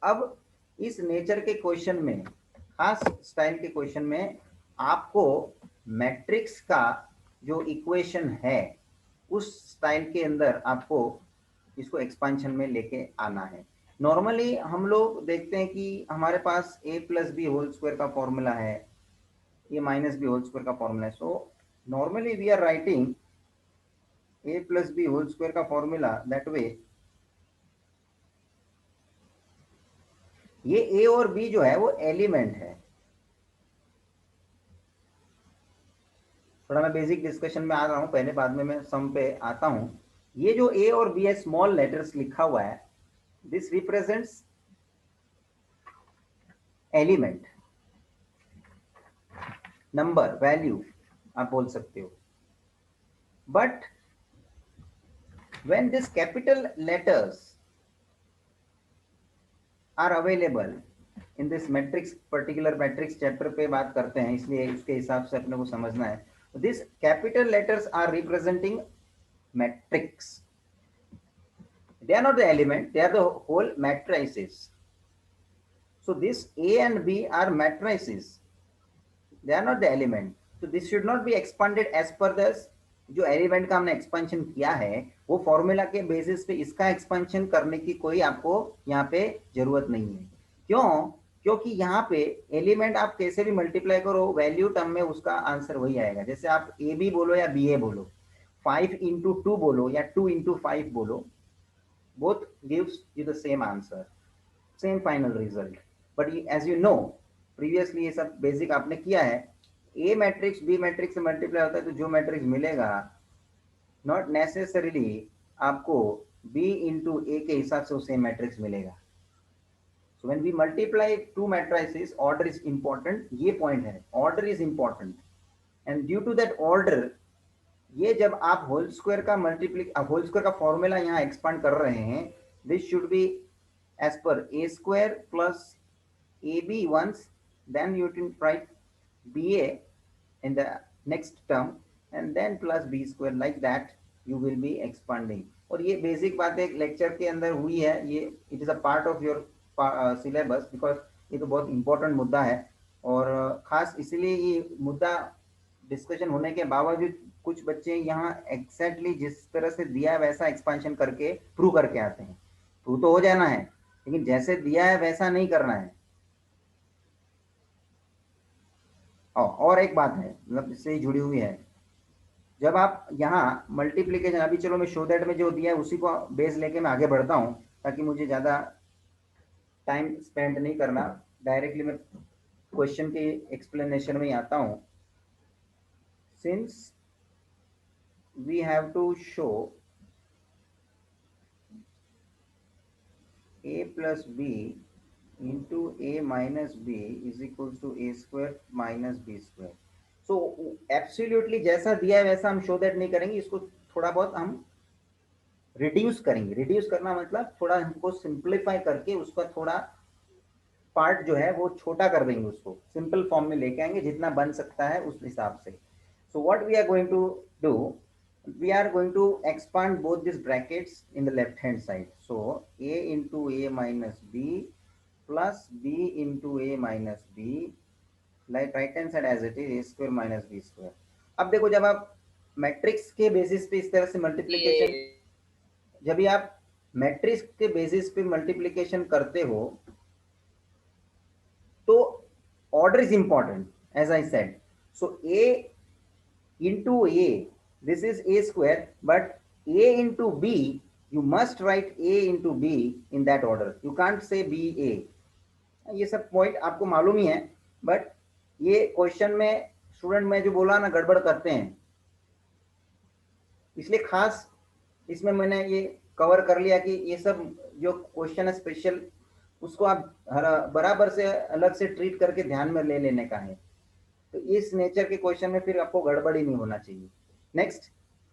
अब इस नेचर के क्वेश्चन में, खास स्टाइल के क्वेश्चन में, आपको मैट्रिक्स का जो इक्वेशन है उस स्टाइल के अंदर आपको इसको एक्सपांशन में लेके आना है। नॉर्मली हम लोग देखते हैं कि हमारे पास a plus B whole square का फॉर्मूला है, ये माइनस बी होल स्क्वायर का फॉर्मूला है। So normally we are writing a plus B whole square का फॉर्मूला दैट वे। ये a और b जो है वो एलिमेंट है। थोड़ा मैं बेसिक डिस्कशन में आ रहा हूं, पहले बाद में मैं सम पे आता हूं। ये जो a और b है स्मॉल लेटर्स लिखा हुआ है, this represents element, number, value आप बोल सकते हो. But when this capital letters are available in this matrix, particular matrix chapter पे बात करते हैं, इसलिए उसके हिसाब से अपने को समझना है. This capital letters are representing matrix. They are not the element, they are the whole matrices. So this A and B are matrices, they are not the element. So this should not be expanded as per this. जो element का हमने expansion किया है वो formula के basis पे इसका expansion करने की कोई आपको यहाँ पे जरूरत नहीं है. क्यों? क्योंकि यहाँ पे एलिमेंट आप कैसे भी मल्टीप्लाई करो वैल्यू टर्म में उसका आंसर वही आएगा. जैसे आप ए बी बोलो या बी ए बोलो, 5 into 2 बोलो या 2 into 5 बोलो, both gives you the same answer, same final result. But as you know, previously ये सब बेसिक आपने किया है, ए मैट्रिक्स बी मैट्रिक्स से मल्टीप्लाई होता है तो जो मैट्रिक्स मिलेगा नॉट नेसेसरीली आपको बी इंटू ए के हिसाब से सेम मैट्रिक्स मिलेगा. So when we multiply two matrices order is important. ये पॉइंट है, order is important. And due to that order, ये जब आप होल स्क्वायर का होल स्क्वायर का फॉर्मूला यहाँ एक्सपांड कर रहे हैं, this should be as per a square plus ab once, then you can write ba in the next term and then plus b square, like that you will be expanding. और ये basic बातें lecture के अंदर हुई है, ये it is a part of your syllabus because ये तो बहुत इंपॉर्टेंट मुद्दा है. और खास इसलिए ये मुद्दा डिस्कशन होने के बावजूद कुछ बच्चे यहाँ एग्जैक्टली जिस तरह से दिया वैसा एक्सपेंशन करके प्रूव करके आते हैं. प्रूव तो हो जाना है लेकिन जैसे दिया है वैसा नहीं करना है. और एक बात है, मतलब इससे जुड़ी हुई है, जब आप यहाँ मल्टीप्लीकेशन, अभी चलो मैं शो दैट में जो दिया है उसी को बेस लेके मैं आगे बढ़ता हूँ ताकि मुझे ज़्यादा टाइम स्पेंड नहीं करना, डायरेक्टली मैं क्वेश्चन के एक्सप्लेनेशन में ही आता हूँ. Since we have to show a plus b into a minus b is equals to a square minus b square. So absolutely जैसा दिया है वैसा हम शो दैट नहीं करेंगे, इसको थोड़ा बहुत हम रिड्यूस करेंगे. रिड्यूस करना मतलब थोड़ा हमको सिंप्लीफाई करके उसका थोड़ा पार्ट जो है वो छोटा कर देंगे, उसको सिंपल फॉर्म में लेके आएंगे जितना बन सकता है उस हिसाब से. So what we are going to do, we are going to expand both these brackets in the left hand side. So a into a minus b plus b into a minus b, like right hand side as it is, a square minus b square. अब देखो जब आप matrix के basis पे इस तरह से multiplication, जब भी आप मैट्रिक्स के बेसिस पे मल्टीप्लिकेशन करते हो तो order is important as I said. So a into a, this is a square, but a into b, you must write a into b in that order. You can't say b a. ये सब point आपको मालूम ही है, but ये question में student में जो बोला ना गड़बड़ करते हैं, इसलिए खास इसमें मैंने ये कवर कर लिया कि ये सब जो क्वेश्चन है स्पेशल, उसको आप बराबर से अलग से ट्रीट करके ध्यान में ले लेने का है. तो इस नेचर के क्वेश्चन में फिर आपको गड़बड़ी नहीं होना चाहिए. Next,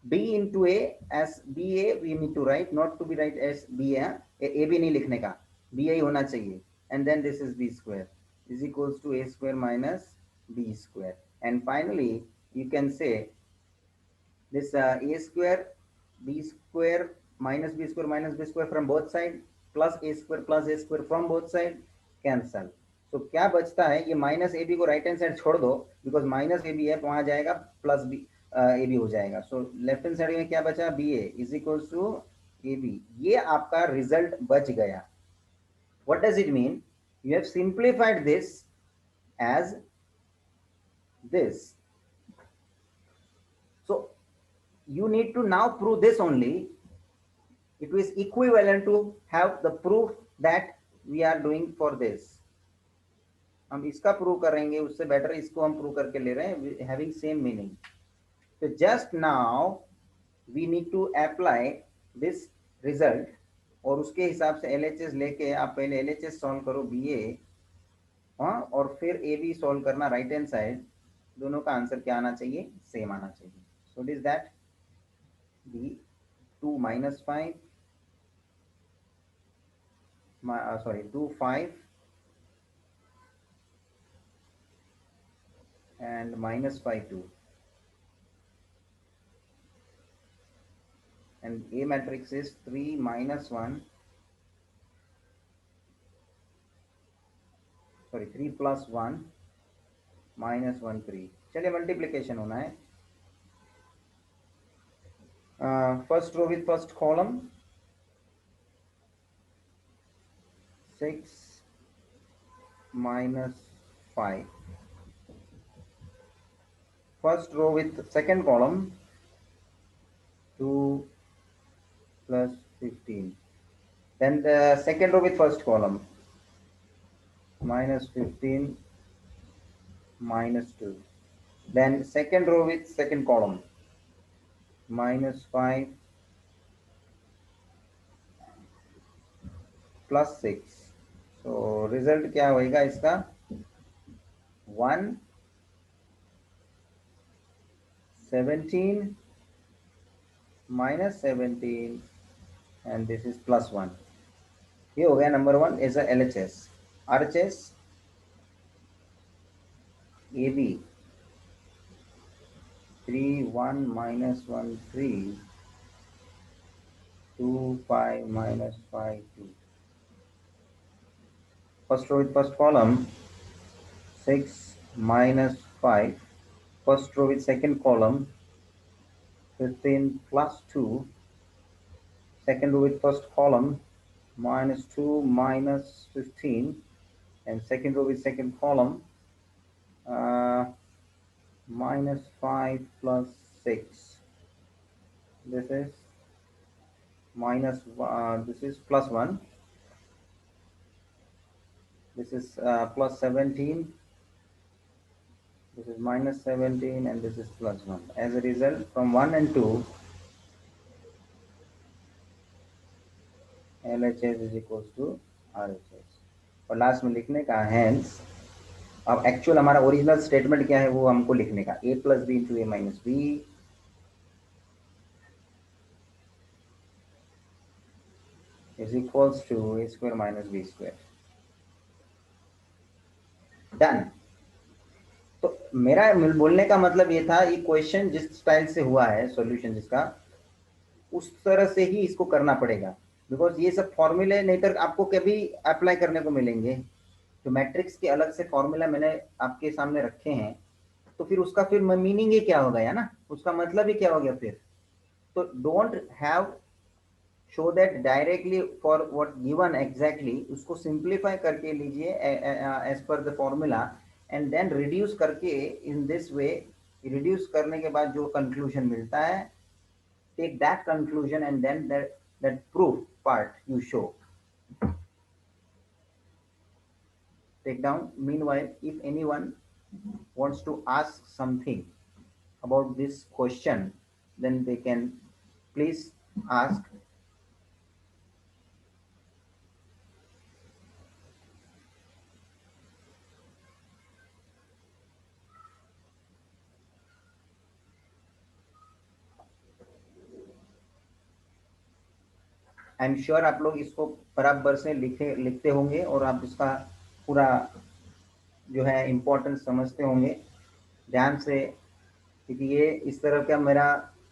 b into a as ba we need to write, not to be write as ba, a b नहीं लिखने का, ba ही होना चाहिए. and then this is b square is equals to a square minus b square. and finally you can say this a square b square minus b square minus b square from both side plus a square from both side cancel. तो क्या बचता है, ये minus A B को right hand side छोड़ दो because minus A B है, वहां जाएगा प्लस बी ए बी हो जाएगा. सो लेफ्ट हैंड साइड में क्या बचा, B A is equals to A B. ये आपका रिजल्ट बच गया. What does it mean, you have simplified this as this. So you need to now prove this only. It is equivalent to have the proof that we are doing for this. हम इसका prove करेंगे, उससे better इसको हम prove करके ले रहे हैं, हैविंग सेम मीनिंग. तो just now we need to apply this result और उसके हिसाब से एलएचएस लेके आप पहले एलएचएस सॉल्व करो बी ए हाँ, और फिर ए बी सॉल्व करना राइट हैंड साइड, दोनों का आंसर क्या आना चाहिए, सेम आना चाहिए. So it is that the 2 minus 5, sorry, 2 5 and minus 5 2, and A matrix is 3 minus 1, sorry 3 plus 1 minus 1 3. चलिए मल्टीप्लीकेशन होना है. First row with first column, 6 minus 5. First row with second column, 2 plus 15. Then the second row with first column, minus 15 minus 2. Then second row with second column, minus 5 plus 6. So result क्या होएगा इसका, 1 17 minus 17 and this is plus 1. ये हो गया number 1 is a LHS. RHS AB 3 1 minus 1 3 2 5 minus 5 2. First row with first column, 6 minus 5. First row with second column, 15 plus 2. Second row with first column, minus 2 minus 15. And second row with second column, minus 5 plus 6. This is minus, this is plus 1. This is plus 17. This is minus 17 and this is plus 1. As a result, from 1 and 2, LHS is equals to RHS. और last में लिखने का hence, अब actual हमारा original statement क्या है वो हमको लिखने का, a plus b into a minus b is equals to a square minus b square. Done. तो मेरा बोलने का मतलब ये था, ये क्वेश्चन जिस स्टाइल से हुआ है, सॉल्यूशन जिसका, उस तरह से ही इसको करना पड़ेगा. बिकॉज ये सब फॉर्मूले नहीं तो आपको कभी अप्लाई करने को मिलेंगे. तो मैट्रिक्स के अलग से फॉर्मूला मैंने आपके सामने रखे हैं, तो फिर उसका फिर मीनिंग ही क्या हो गया ना, उसका मतलब ही क्या हो गया फिर. तो don't have show that directly for what given exactly, उसको सिंप्लीफाई करके लीजिए as per the formula and then reduce करके इन दिस वे. रिड्यूस करने के बाद जो कंक्लूजन मिलता है, take that conclusion and then that proof part you show. Take down. Meanwhile, if anyone wants to ask something about this question, then they can please ask. I am sure आप लोग इसको बराबर से लिखते होंगे और आप इसका पूरा जो है इम्पोर्टेंस समझते होंगे ध्यान से, क्योंकि ये इस तरह का मेरा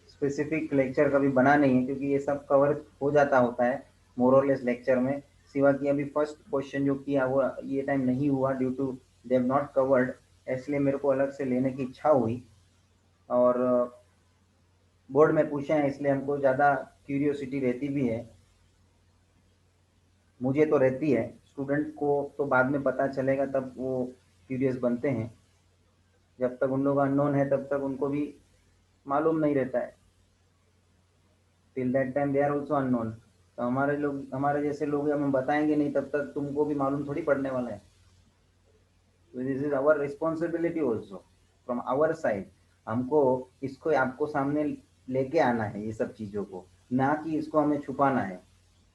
स्पेसिफिक लेक्चर कभी बना नहीं है, क्योंकि ये सब कवर हो जाता होता है मोर और लेस लेक्चर में. सिवा कि अभी फर्स्ट क्वेश्चन जो किया वो ये टाइम नहीं हुआ due to they have not covered, इसलिए मेरे को अलग से लेने की इच्छा हुई. और बोर्ड में पूछे हैं इसलिए हमको ज़्यादा क्यूरियोसिटी रहती भी है. मुझे तो रहती है, स्टूडेंट को तो बाद में पता चलेगा तब वो क्यूरियस बनते हैं. जब तक उन लोग अननोन है तब तक उनको भी मालूम नहीं रहता है. Till that time they are also unknown. तो हमारे जैसे लोग हम बताएंगे नहीं तब तक तुमको भी मालूम थोड़ी पड़ने वाला है. तो this is our responsibility also from our side. हमको इसको आपको सामने लेके आना है ये सब चीज़ों को, ना कि इसको हमें छुपाना है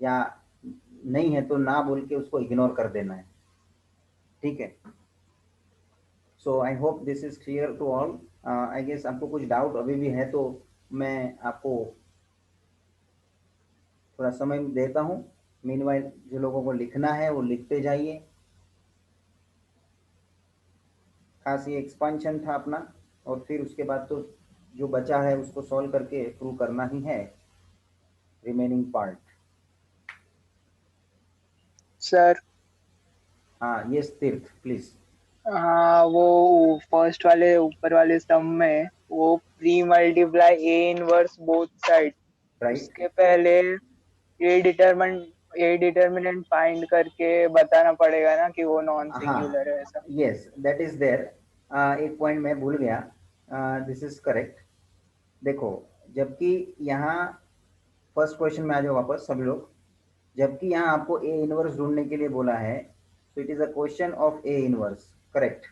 या नहीं है तो ना बोल के उसको इग्नोर कर देना है. ठीक है. So I hope this is clear to all. I guess आपको कुछ डाउट अभी भी है तो मैं आपको थोड़ा समय देता हूँ। मीनवाइल जो लोगों को लिखना है वो लिखते जाइए। खास ये एक्सपांशन था अपना, और फिर उसके बाद तो जो बचा है उसको सॉल्व करके प्रूव करना ही है, रिमेनिंग पार्ट। सर। हाँ ये तीर्थ प्लीज। हाँ, वो फर्स्ट वाले ऊपर वाले सम में वो pre multiply a inverse both side, right. उसके पहले ए डिटर्मिनेंट फाइंड करके बताना पड़ेगा ना कि वो नॉन हाँ सिंगुलर है ऐसा। Yes that is there. एक पॉइंट मैं भूल गया, दिस इज करेक्ट। देखो, जबकि यहाँ फर्स्ट क्वेश्चन में आ जाओ वापस सभी लोग। जबकि यहाँ आपको ए इनवर्स ढूंढने के लिए बोला है, तो it is a question of A inverse, correct.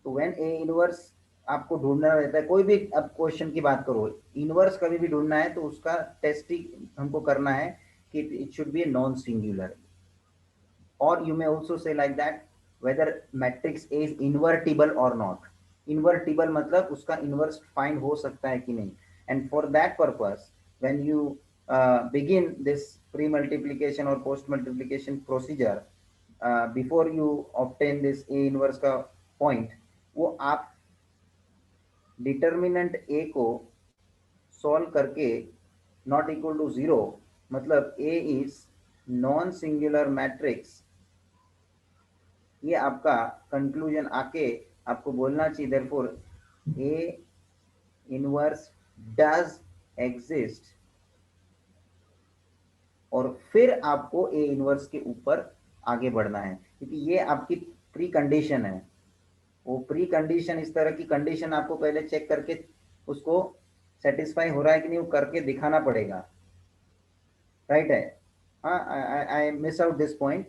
तो व्हेन ए इनवर्स आपको ढूंढना रहता है, कोई भी अब क्वेश्चन की बात करो, इनवर्स कभी भी ढूंढना है तो उसका टेस्ट ही हमको करना है कि it should be a non singular. or you may also say like that whether matrix A is invertible or not। invertible मतलब उसका inverse find हो सकता है कि नहीं। and for that purpose when you begin this pre multiplication or post multiplication procedure, before you obtain this A inverse का point, वो आप डिटर्मिनेंट A को सॉल्व करके नॉट इक्वल टू जीरो, मतलब A is non singular matrix, ये आपका conclusion आके आपको बोलना चाहिए therefore A inverse does exist, और फिर आपको ए इनवर्स के ऊपर आगे बढ़ना है, क्योंकि ये आपकी प्री कंडीशन है। वो प्री कंडीशन, इस तरह की कंडीशन आपको पहले चेक करके उसको सेटिस्फाई हो रहा है कि नहीं वो करके दिखाना पड़ेगा, राइट है। हाँ, I miss out this point,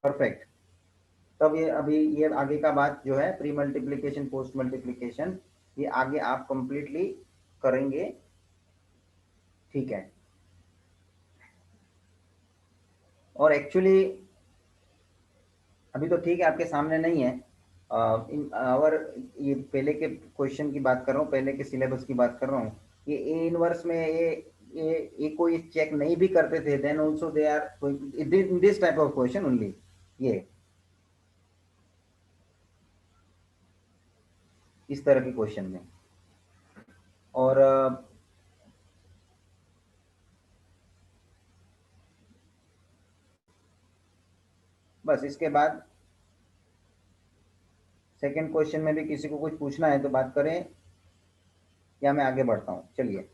perfect. तब ये अभी ये आगे का बात जो है प्री मल्टीप्लिकेशन पोस्ट मल्टीप्लिकेशन, ये आगे आप कंप्लीटली करेंगे, ठीक है। और एक्चुअली अभी तो ठीक है आपके सामने नहीं है, और ये पहले के क्वेश्चन की बात कर रहा हूँ, पहले के सिलेबस की बात कर रहा हूँ। ये ए इनवर्स में ये कोई चेक नहीं भी करते थे, then also they are in this type of question only, ये इस तरह के क्वेश्चन में। और बस इसके बाद सेकंड क्वेश्चन में भी किसी को कुछ पूछना है तो बात करें, या मैं आगे बढ़ता हूं। चलिए,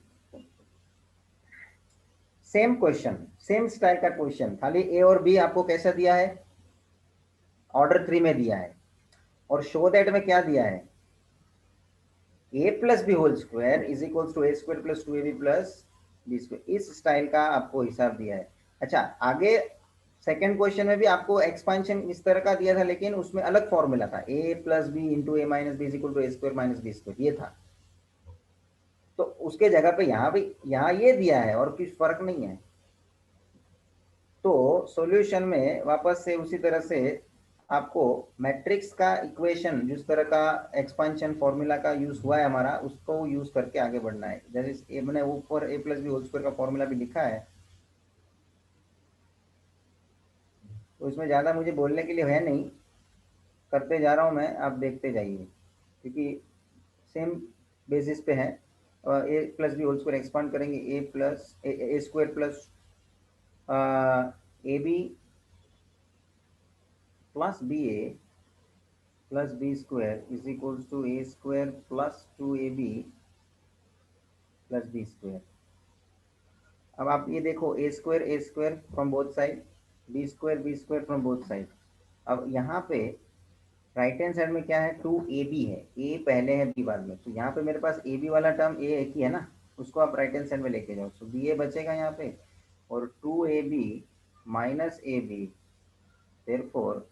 सेम क्वेश्चन, सेम स्टाइल का क्वेश्चन, खाली ए और बी आपको कैसा दिया है, ऑर्डर 3 में दिया है, और शो दैट में क्या दिया है, A plus B whole square is equal to A square plus 2ab plus B square, इस स्टाइल का आपको हिसाब दिया है। अच्छा, आगे सेकेंड क्वेश्चन में भी आपको एक्सपांशन इस तरह का दिया था, लेकिन उसमें अलग फॉर्मूला था, A plus B into A minus B is equal to A square minus B square, ये था। तो उसके जगह पे यहाँ भी यहाँ ये दिया है और कुछ फर्क नहीं है। तो सॉल्यूशन में वापस से उसी तरह से आपको मैट्रिक्स का इक्वेशन, जिस तरह का एक्सपांशन फॉर्मूला का यूज हुआ है हमारा, उसको यूज करके आगे बढ़ना है। जैसे मैंने ऊपर ए प्लस बी होल स्क्वायर का फॉर्मूला भी लिखा है, तो इसमें ज़्यादा मुझे बोलने के लिए है नहीं, करते जा रहा हूँ मैं, आप देखते जाइए, क्योंकि सेम बेसिस पे है। A plus B whole square expand करेंगे, A plus A square plus A B plus B A plus B square is equals to A square plus 2ab plus B square. अब आप ये देखो, A square from both side, B square from both side. अब यहाँ पे right hand side में क्या है, 2ab है, ए पहले है बी बाद में, तो यहाँ पे मेरे पास ए बी वाला टर्म ए एक ही है ना, उसको आप राइट हैंड साइड में लेके जाओ, तो बी ए बचेगा यहाँ पे, और 2ab minus A B, therefore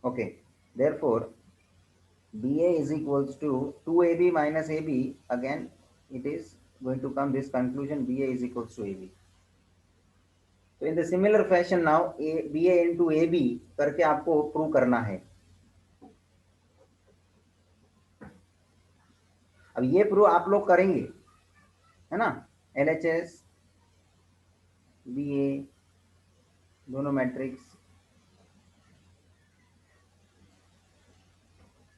okay, therefore BA is equals to 2AB minus AB, again it is going to come this conclusion BA is equals to AB. तो in the similar fashion now BA into AB करके आपको prove करना है। अब ये prove आप लोग करेंगे, है ना, LHS BA दोनों मैट्रिक्स।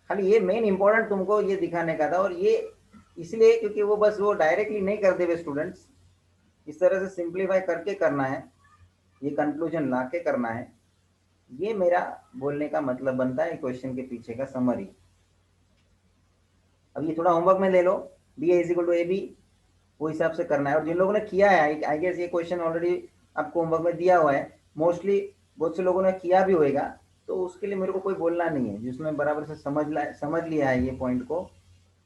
खाली ये मेन इंपॉर्टेंट तुमको ये दिखाने का था, और ये इसलिए क्योंकि वो बस वो डायरेक्टली नहीं करते हुए स्टूडेंट्स, इस तरह से सिंप्लीफाई करके करना है, ये कंक्लूजन ला के करना है। ये मेरा बोलने का मतलब बनता है क्वेश्चन के पीछे का समरी। अब ये थोड़ा होमवर्क में ले लो, B A is equal to A B, वो हिसाब से करना है। और जिन लोगों ने किया है, आई गेस ये क्वेश्चन ऑलरेडी आपको होमवर्क में दिया हुआ है, मोस्टली बहुत से लोगों ने किया भी होएगा, तो उसके लिए मेरे को कोई बोलना नहीं है, जिसमें बराबर से समझ लिया है ये पॉइंट को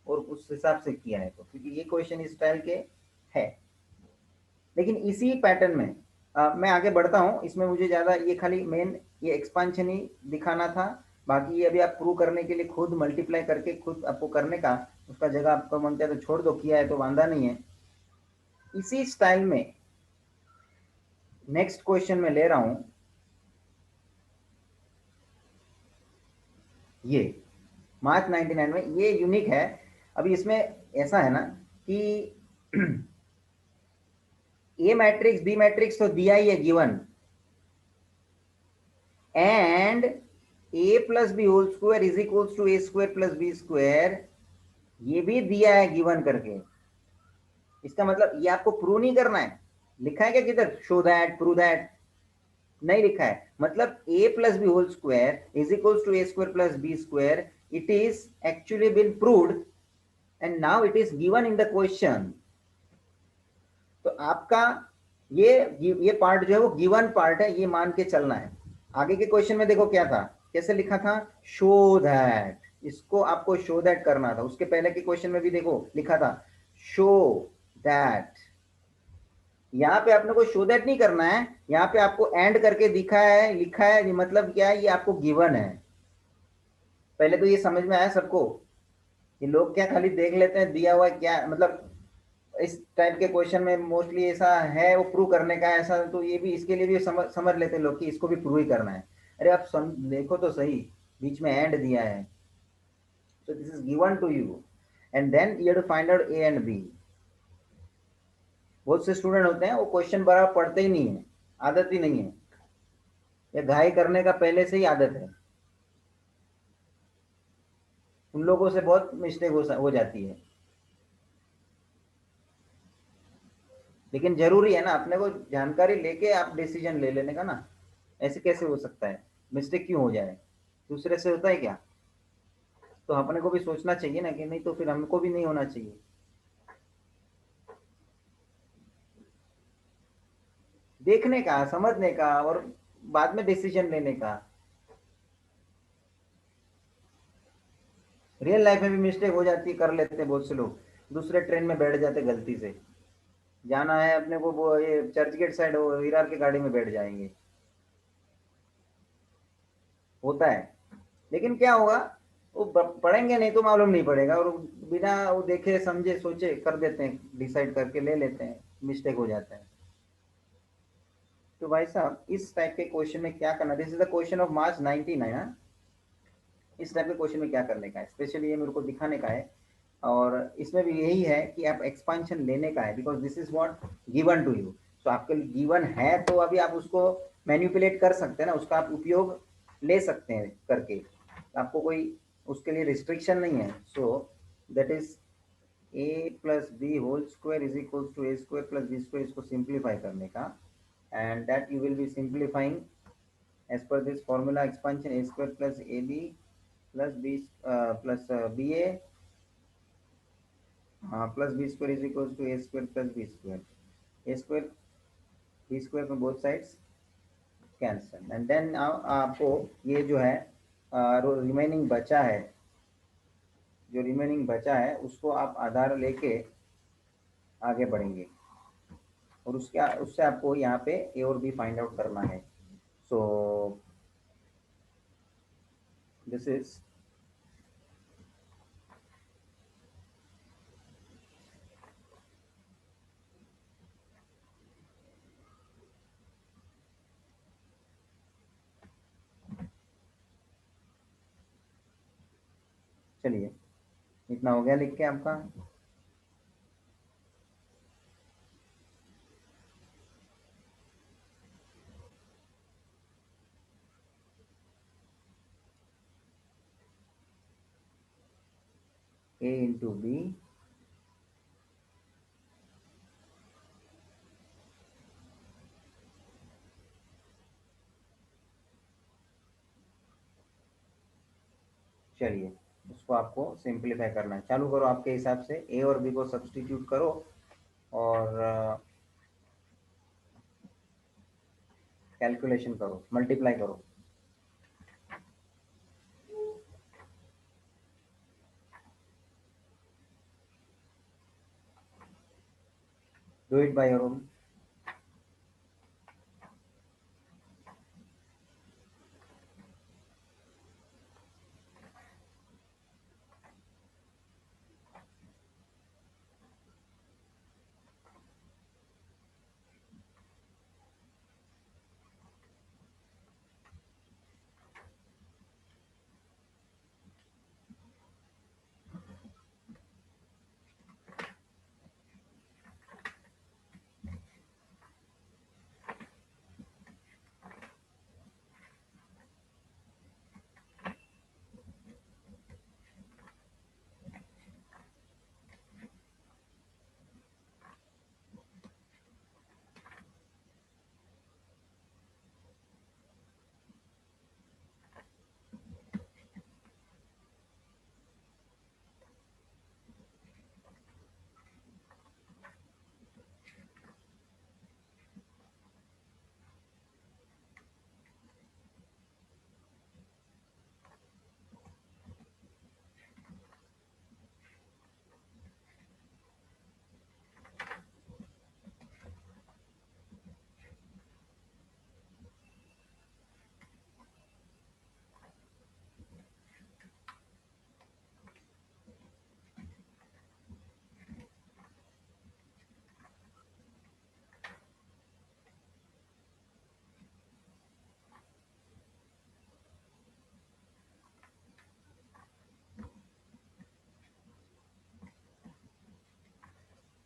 और उस हिसाब से किया है, तो क्योंकि ये क्वेश्चन इस स्टाइल के है। लेकिन इसी पैटर्न में मैं आगे बढ़ता हूँ। इसमें मुझे ज़्यादा ये खाली मेन ये एक्सपांशन ही दिखाना था, बाकी ये अभी आप प्रूव करने के लिए खुद मल्टीप्लाई करके खुद आपको करने का, उसका जगह आपको मन चाहे तो छोड़ दो, किया है तो वांदा नहीं है। इसी स्टाइल में नेक्स्ट क्वेश्चन में ले रहा हूं, ये मार्च 99 में, ये यूनिक है। अभी इसमें ऐसा है ना कि ए मैट्रिक्स बी मैट्रिक्स तो दिया ही है given, and A plus B whole square is equals to A square plus B square, ये भी दिया है गिवन करके। इसका मतलब ये आपको प्रूव नहीं करना है, लिखा है क्या किधर, शो दैट, प्रूव दैट, नहीं लिखा है। मतलब a plus B whole square is equals to A square plus B square, it is actually been proved and now it is given in the question. तो आपका ये पार्ट जो है वो गिवन पार्ट है, ये मान के चलना है। आगे के क्वेश्चन में देखो क्या था, कैसे लिखा था, शो दैट, इसको आपको शो दैट करना था। उसके पहले के क्वेश्चन में भी देखो लिखा था शो दैट, यहाँ पे आपने को शो दैट नहीं करना है, यहाँ पे आपको एंड करके दिखा है, लिखा है, मतलब क्या है, ये आपको गिवन है। पहले तो ये समझ में आया सबको? ये लोग क्या खाली देख लेते हैं दिया हुआ क्या, मतलब इस टाइप के क्वेश्चन में मोस्टली ऐसा है, वो प्रूव करने का है ऐसा, तो ये भी इसके लिए भी समझ लेते हैं लोग कि इसको भी प्रूव ही करना है। अरे आप देखो तो सही, बीच में एंड दिया है, so this is given to you and then you have to find out A and B। बहुत से स्टूडेंट होते हैं वो क्वेश्चन बराबर पढ़ते ही नहीं है, आदत ही नहीं है, या घाई करने का पहले से ही आदत है, उन लोगों से बहुत मिस्टेक हो जाती है। लेकिन जरूरी है ना अपने को जानकारी लेके आप डिसीजन ले लेने का ना, ऐसे कैसे हो सकता है, मिस्टेक क्यों हो जाए, दूसरे से होता है क्या? तो अपने को भी सोचना चाहिए ना कि नहीं, तो फिर हमको भी नहीं होना चाहिए। देखने का, समझने का और बाद में डिसीजन लेने का। रियल लाइफ में भी मिस्टेक हो जाती है, कर लेते हैं बहुत से लोग, दूसरे ट्रेन में बैठ जाते गलती से, जाना है अपने को वो ये चर्च गेट साइड हो, विरार की गाड़ी में बैठ जाएंगे, होता है। लेकिन क्या होगा, वो पढ़ेंगे नहीं तो मालूम नहीं पड़ेगा, और बिना वो देखे समझे सोचे कर देते हैं, डिसाइड करके ले लेते हैं, मिस्टेक हो जाता है। तो भाई साहब इस टाइप के क्वेश्चन में क्या करना, this is the question of March 99। इस टाइप के क्वेश्चन में क्या करने का है, स्पेशली ये मेरे को दिखाने का है। और इसमें भी यही है कि आप एक्सपांशन लेने का है, because this is what given to you. तो आपके लिए गिवन है तो अभी आप उसको मैन्युपुलेट कर सकते हैं ना, उसका आप उपयोग ले सकते हैं करके, आपको कोई उसके लिए रिस्ट्रिक्शन नहीं है। So that is a plus B whole square is equals to A square plus B square, इसको सिंप्लीफाई करने का, and that you will be simplifying as per this formula expansion, a square plus ab plus b plus ba plus b square is equals to a square plus b square, a square b square from both sides cancel, and then आपको ये जो है remaining बचा है, जो remaining बचा है उसको आप आधार लेके आगे बढ़ेंगे, और उससे आपको यहाँ पे ए और बी फाइंड आउट करना है। सो दिस इज चलिए, इतना हो गया लिख के आपका। A into B चलिए, उसको आपको सिंप्लीफाई करना है। चालू करो आपके हिसाब से, ए और बी को सब्सटीट्यूट करो और कैलकुलेशन करो, मल्टीप्लाई करो। Do it by your own.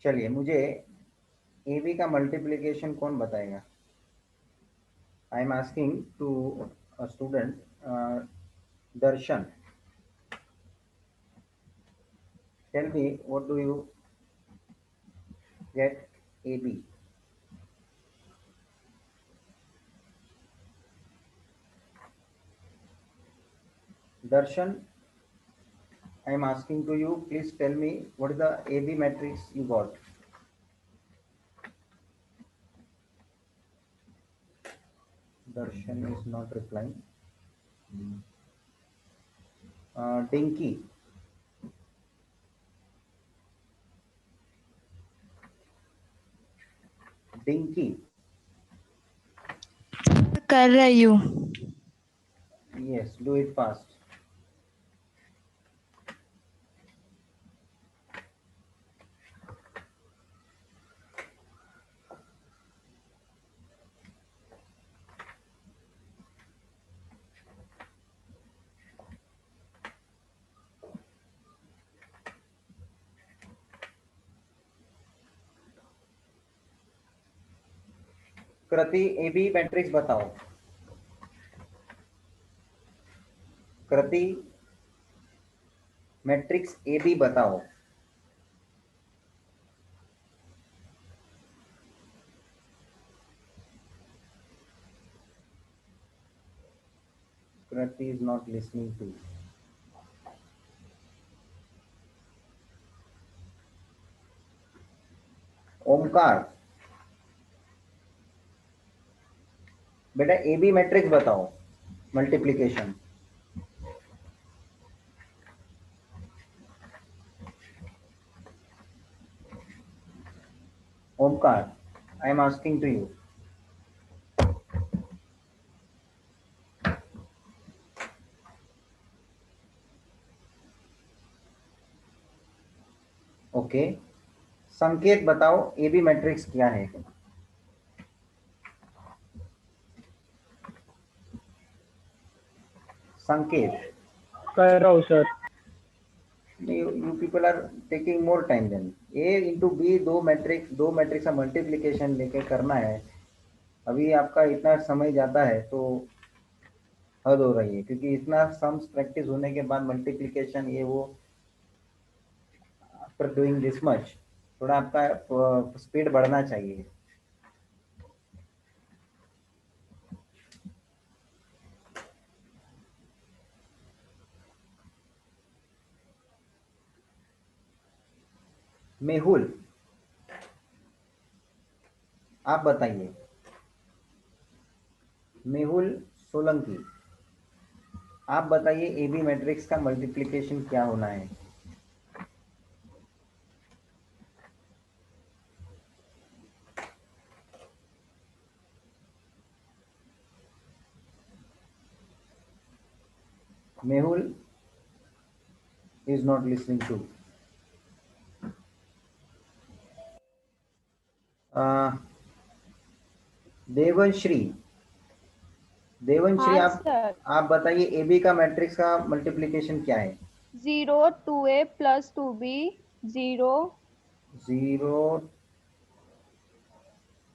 चलिए, मुझे ए बी का मल्टीप्लिकेशन कौन बताएगा? I am asking to student Darshan, tell me what do you get A B? Darshan, I am asking to you, please tell me what is the AB matrix you got? Darshan is not replying. Dinky. Dinky. कर रही हूँ। Yes, do it fast. Kriti, AB matrix बताओ। कृति, matrix AB बताओ। Krati is not listening to. Omkar, बेटा AB matrix बताओ, multiplication. Omkar, I am asking to you. Okay, संकेत बताओ AB matrix क्या है? संकेत, कर रहा हूँ sir. You people are taking more time then. A into B दो मैट्रिक्स का मल्टीप्लिकेशन लेके करना है, अभी आपका इतना समय जाता है तो हद हो रही है, क्योंकि इतना सम्स प्रैक्टिस होने के बाद मल्टीप्लिकेशन ये वो, आफ्टर डूइंग दिस मच थोड़ा आपका स्पीड बढ़ना चाहिए. मेहुल, आप बताइए. मेहुल सोलंकी, आप बताइए ए बी मैट्रिक्स का मल्टीप्लिकेशन क्या होना है. Mehul is not listening to. uh, Devshri, Devshri हाँ आप सर. आप बताइए ए बी का मैट्रिक्स का मल्टीप्लिकेशन क्या है. 0 2a plus 2b 0 0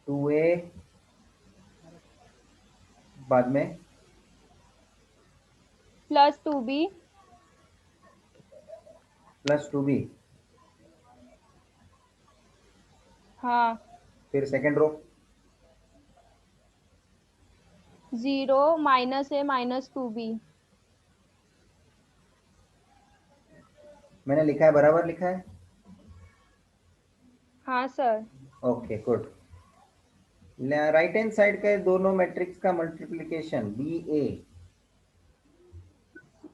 2a, बाद में plus 2b. प्लस 2b, हाँ. फिर second row 0 minus a minus 2b. मैंने लिखा है, बराबर लिखा है. हाँ sir. Okay good. Right hand side के दोनों मैट्रिक्स का मल्टीप्लिकेशन बी ए.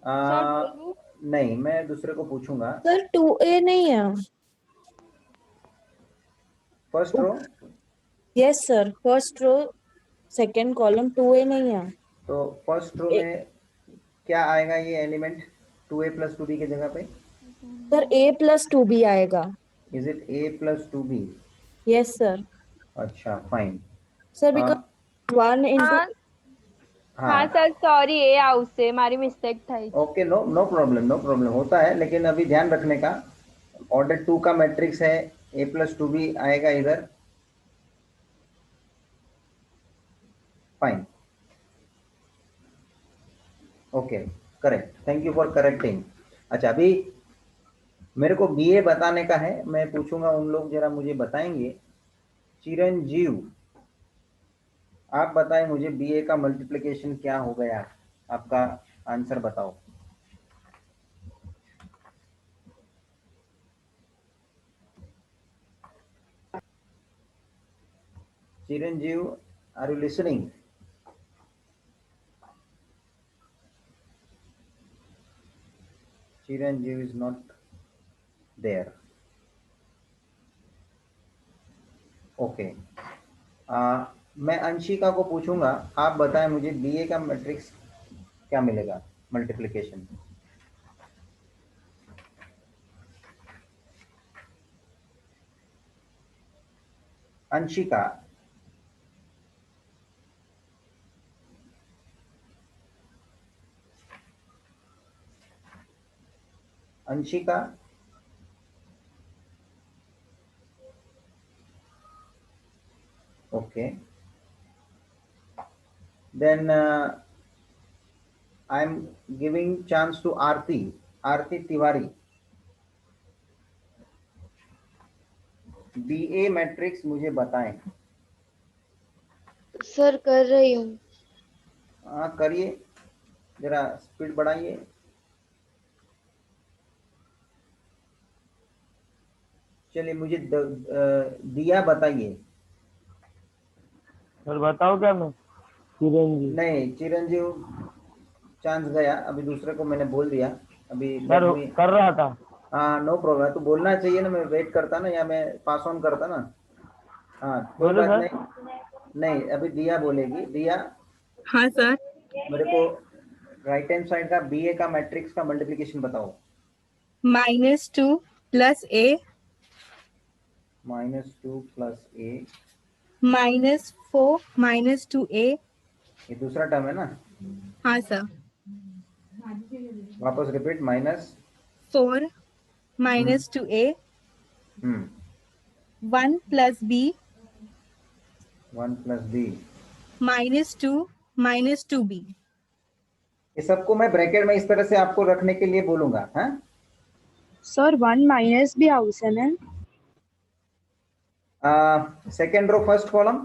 सर बोलूं? नहीं, मैं दूसरे को पूछूंगा. सर 2a नहीं है. First row, yes sir, first row second column 2a नहीं है. तो फर्स्ट रो में क्या आएगा ये एलिमेंट 2a प्लस 2b की जगह पे. सर a प्लस 2b आएगा. Is it a plus 2b? Yes sir. अच्छा फाइन. सर बिकॉज 1 into हाँ हाँ सर, सॉरी ए हाउस से हमारी मिस्टेक था. Okay, no no problem, no problem, होता है. लेकिन अभी ध्यान रखने का, ऑर्डर 2 का मैट्रिक्स है, a प्लस 2b आएगा इधर. Fine, okay, correct. Thank you for correcting. अच्छा, अभी मेरे को बी ए बताने का है. मैं पूछूंगा, उन लोग जरा मुझे बताएंगे. चिरंजीव, आप बताएं मुझे बी ए का मल्टीप्लिकेशन क्या हो गया. आपका आंसर बताओ. Chiranjeev, are you listening? Chiranjeev is not there. Okay, मैं अंशिका को पूछूंगा. आप बताएं मुझे बीए का मैट्रिक्स क्या मिलेगा multiplication. Anshika, Anshika, okay, then I am giving chance to Aarti. Aarti Tiwari, BA matrix मुझे बताएं. सर कर रही हूँ. हाँ करिए, जरा स्पीड बढ़ाइए. चलिए, मुझे दिया बताइए. सर बताओ क्या मैं? चिरंजीव. नहीं, चिरंजीव चांस गया. अभी दूसरे को मैंने बोल दिया. अभी सर कर रहा था. हाँ, नो प्रॉब्लम. तो बोलना चाहिए ना, मैं वेट करता ना, या मैं पास ऑन करता ना. हाँ, कोई बात नहीं. नहीं, अभी दिया बोलेगी. दिया. हाँ सर. मेरे को राइट हैंड साइड का बीए का मैट्रिक्स का मल्टीप्लिकेशन बताओ. -2 + a -2 प्लस ए, -4 -2a. ये दूसरा टर्म है ना. हाँ सर. वापस repeat. -4 4 minus 2A, hmm 1 plus B, 1 plus B. minus 2, minus 2B. ये सबको मैं ब्रैकेट में इस तरह से आपको रखने के लिए बोलूंगा, हाँ। सर 1 माइनस भी हाउस है ना? Second row first column.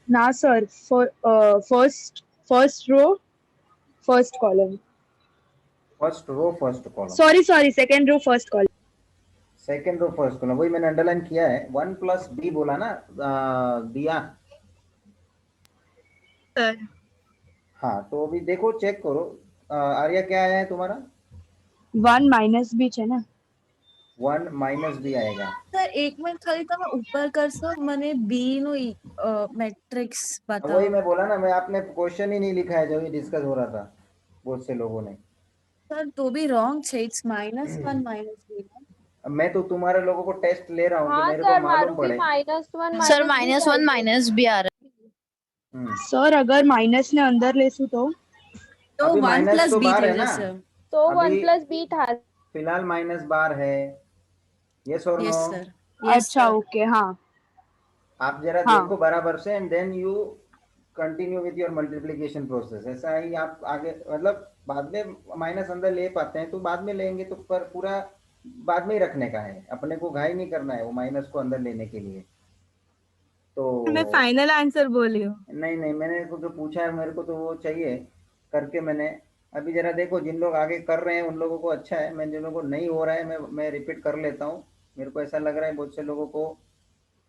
ना sir, first row first column. First row first column. Sorry second row first column. Second row first column, वही मैंने अंडरलाइन किया है। 1 प्लस बी बोला ना, दिया। Sir, हाँ, तो अभी देखो, चेक करो। आर्या क्या आया है तुम्हारा? 1 माइनस बी है ना? 1 माइनस बी आएगा। સર એક મિનિટ ખાલી તમે ઉપર કરશો મને બી નું મેટ્રિક્સ वही બતાવો मैं बोला ना, मैं आपने क्वेश्चन ही नहीं लिखा है जब ये डिस्कस हो रहा था बहुत से लोगों ने। સર તો બી રોંગ છે ઇટ્સ -1 માઇનस બી अब मैं तो तुम्हारे लोगों को टेस्ट ले रहा हूँ कि हाँ मेरे को सर, मालूम मारू भी पड़े। -1 સર माइनस -1 माइनस बी आ हम्म सर अगर माइनस ने अंदर लेसू तो તો अभी 1 माइनस तो बी बाहर થઈ है ना, જશે तो अभी 1 प्लस बी था। फिलहाल माइनस बार है। यस और नो? यस सर यस अच्छा सर ओके हाँ आप जरा हाँ देखो बराबर से, and then you continue with your multiplication process. ऐसा ही आप आगे, मतलब बाद में माइनस अंदर ले पाते हैं तो बाद में लेंगे, तो पर पूरा बाद में ही रखने का है, अपने को घाई नहीं करना है वो माइनस को अंदर लेने के लिए। मैं तो फाइनल आंसर बोली हूँ. नहीं नहीं, मैंने को जो पूछा है मेरे को तो वो चाहिए करके मैंने। अभी जरा देखो, जिन लोग आगे कर रहे हैं उन लोगों को अच्छा है, मैं जिन लोगों को नहीं हो रहा है मैं रिपीट कर लेता हूँ। मेरे को ऐसा लग रहा है बहुत से लोगों को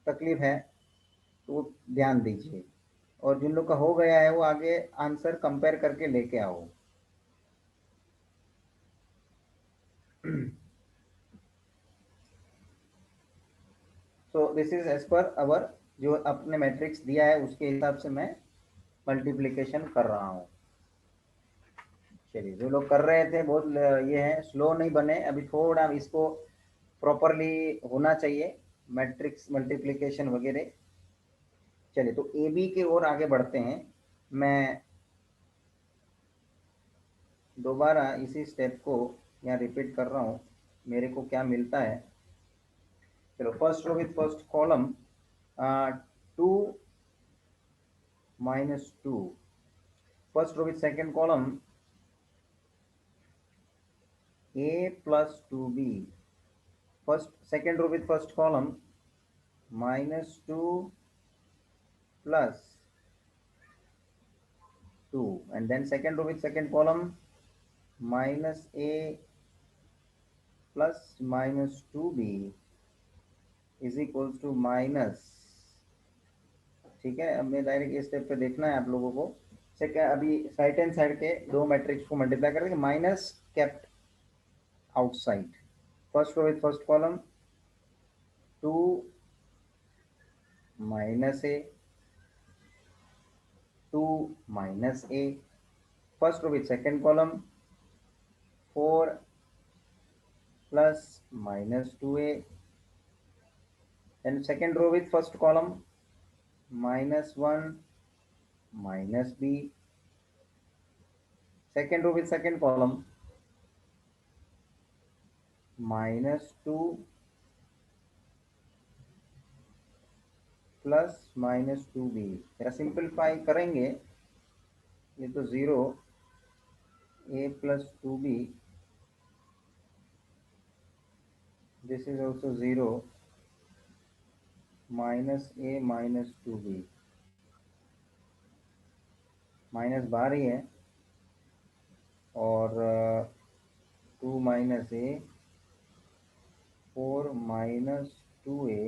तकलीफ है, तो वो ध्यान दीजिए। और जिन लोग का हो गया है वो आगे आंसर कंपेयर करके लेके आओ। सो दिस इज एज पर अवर, जो अपने मैट्रिक्स दिया है उसके हिसाब से मैं मल्टीप्लिकेशन कर रहा हूँ। चलिए, जो लोग कर रहे थे बहुत ये है, स्लो नहीं बने, अभी थोड़ा इसको प्रॉपरली होना चाहिए, मैट्रिक्स मल्टीप्लिकेशन वगैरह। चलिए, तो ए बी की ओर आगे बढ़ते हैं। मैं दोबारा इसी स्टेप को यहाँ रिपीट कर रहा हूँ, मेरे को क्या मिलता है। चलो, first row with first column, 2 minus 2। First row with second column, a plus 2b। First second row with first column, -2 plus 2, and then second row with second column, -a plus -2b is equals to minus. ठीक है, अब मैं direct इस step पे देखना है आप लोगों को। सेकेंड, अभी राइट हैंड साइड के दो मैट्रिक्स को मल्टीप्लाई करके minus kept outside. First row with first column, 2 minus a, 2 minus a। first row with second column, 4 plus minus 2a। then second row with first column, -1 minus b। second row with second column, -2 plus -2b। जरा simplify करेंगे, ये तो 0, a plus 2b, this is also 0, minus a minus 2b, minus बाहर ही है, और 2 minus A, 4 minus 2a,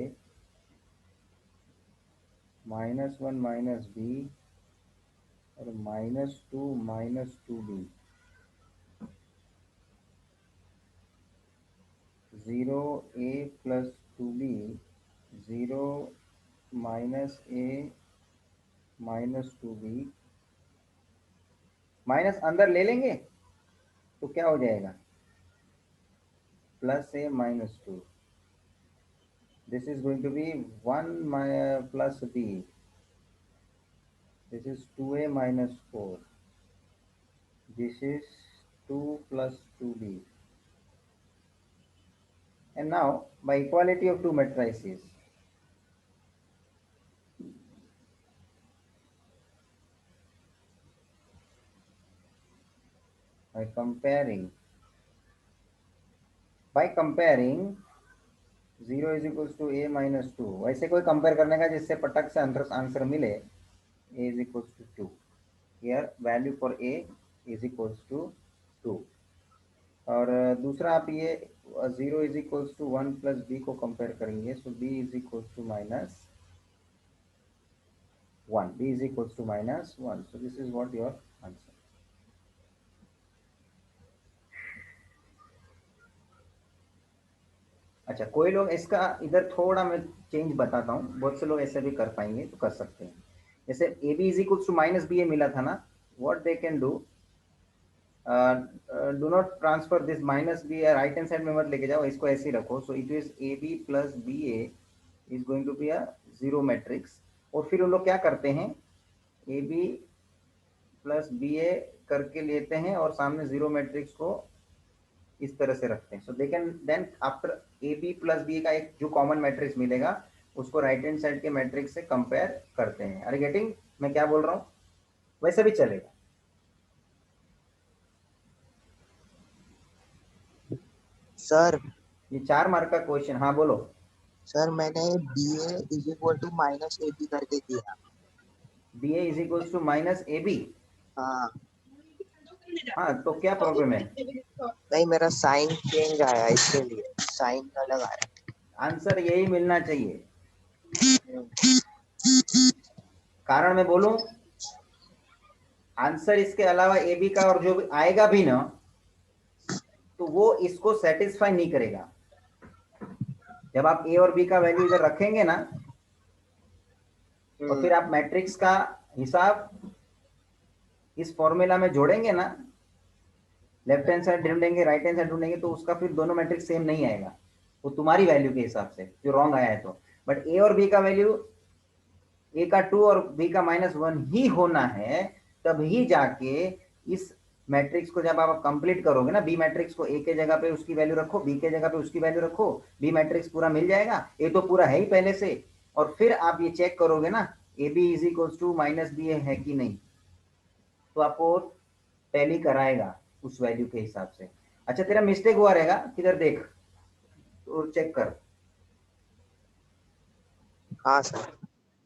-1 minus B, और -2 minus 2b। 0 a plus 2b, 0 minus a minus 2b, minus अंदर ले लेंगे तो क्या हो जाएगा, plus a minus 2। This is going to be 1 plus b, this is 2a minus 4, this is 2 plus 2b. And now by equality of two matrices, by comparing 0 is equals to a minus 2, वैसे कोई compare करने का जिससे पटक से answer मिले a is equals to 2. Here value for a is equals to 2. और दूसरा आप ये 0 is equals to 1 plus b को कंपेयर करेंगे, so b is equals to minus 1. b is equals to minus 1. So this is what your answer. अच्छा, कोई लोग इसका इधर थोड़ा मैं चेंज बताता हूँ, बहुत से लोग ऐसे भी कर पाएंगे तो कर सकते हैं. जैसे A B is equals to minus B A मिला था ना, what they can do, do not transfer this minus B right hand side में मत लेके जाओ, इसको ऐसे ही रखो. So it is A B plus B A is going to be a zero matrix. और फिर उन लोग क्या करते हैं, A B plus B A करके लेते हैं और सामने जीरो मैट्रिक्स को इस तरह से रखते हैं. So they can then after A B plus B का एक जो कॉमन मैट्रिक्स मिलेगा उसको राइट हैंड साइड के मैट्रिक्स से कंपेयर करते हैं. आर गेटिंग मैं क्या बोल रहा हूँ? वैसे भी चलेगा. सर ये 4 मार्क का क्वेश्चन. हाँ बोलो. सर मैंने B A is equal to minus A B करके किया. B A is equal to minus A B. हाँ हाँ तो क्या प्रॉब्लम है? नहीं, मेरा साइन चेंज आया इसके लिए, साइन अलग आया. आंसर यही मिलना चाहिए. कारण मैं बोलूं, आंसर इसके अलावा ए बी का और जो भी आएगा भी ना, तो वो इसको सेटिस्फाई नहीं करेगा. जब आप ए और बी का वैल्यू इधर रखेंगे ना, और फिर आप मैट्रिक्स का हिसाब इस फॉर्मूला में जोड़ेंगे ना, लेफ्ट हैंड साइड ढूंढेंगे राइट हैंड साइड ढूंढेंगे, तो उसका फिर दोनों मैट्रिक्स सेम नहीं आएगा, वो तुम्हारी वैल्यू के हिसाब से जो रॉन्ग आया है. तो बट ए और बी का वैल्यू ए का 2 और बी का -1 ही होना है, तब ही जाके इस मैट्रिक्स को जब आप कंप्लीट करोगे ना, बी मैट्रिक्स को ए के जगह पे उसकी वैल्यू रखो, बी के जगह पे उसकी वैल्यू रखो, बी मैट्रिक्स पूरा मिल जाएगा. ए तो पूरा है ही पहले से, और फिर आप ये चेक करोगे ना A B is equals to minus B है कि नहीं, तो आपको टैली कराएगा उस वैल्यू के हिसाब से. अच्छा तेरा मिस्टेक हुआ रहेगा, किधर देख तो चेक कर. हाँ सर.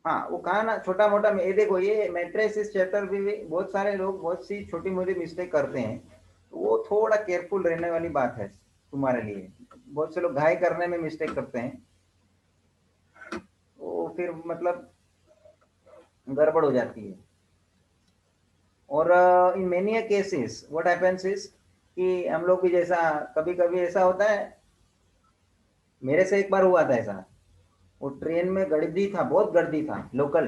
हाँ वो कहा ना छोटा मोटा, ये देखो ये मैट्रिसेस चैप्टर भी बहुत सारे लोग बहुत सी छोटी मोटी मिस्टेक करते हैं, तो वो थोड़ा केयरफुल रहने वाली बात है तुम्हारे लिए. बहुत से लोग घाई करने में मिस्टेक करते हैं, वो फिर मतलब गड़बड़ हो जाती है. और in many cases what happens is कि हम लोग भी जैसा कभी कभी ऐसा होता है, मेरे से एक बार हुआ था ऐसा. वो ट्रेन में गर्दी था, बहुत गर्दी था लोकल,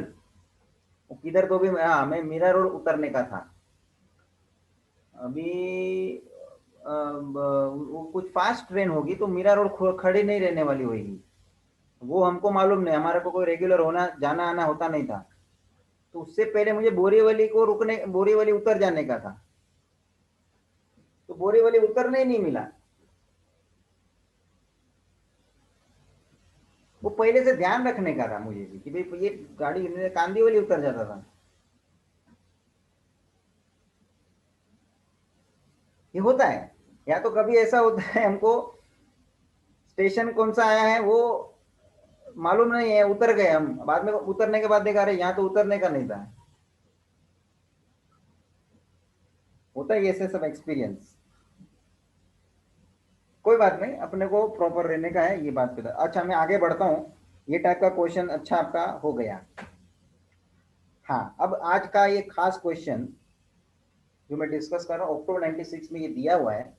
वो किधर तो भी हाँ मैं मीरा रोड उतरने का था. अभी वो कुछ फास्ट ट्रेन होगी तो मीरा रोड खड़ी नहीं रहने वाली होगी, वो हमको मालूम नहीं, हमारे को कोई रेगुलर होना जाना आना होता नहीं था. तो उससे पहले मुझे बोरीवली को रुकने, बोरीवली उतर जाने का था, तो बोरीवली उतरने ही नहीं मिला. वो पहले से ध्यान रखने का था मुझे भी कि भाई ये गाड़ी कांदीवली उतर जाता था. ये होता है. या तो कभी ऐसा होता है हमको स्टेशन कौन सा आया है वो मालूम नहीं है, उतर गए हम, बाद में उतरने के बाद देखा रहे यहाँ तो उतरने का नहीं था. होता है ऐसे सब एक्सपीरियंस. कोई बात नहीं, अपने को प्रॉपर रहने का है, ये बात पे. अच्छा मैं आगे बढ़ता हूँ. ये टाइप का क्वेश्चन अच्छा आपका हो गया. हाँ अब आज का ये खास क्वेश्चन जो मैं डिस्कस कर रहा हूँ अक्टूबर 96 में ये दिया हुआ है,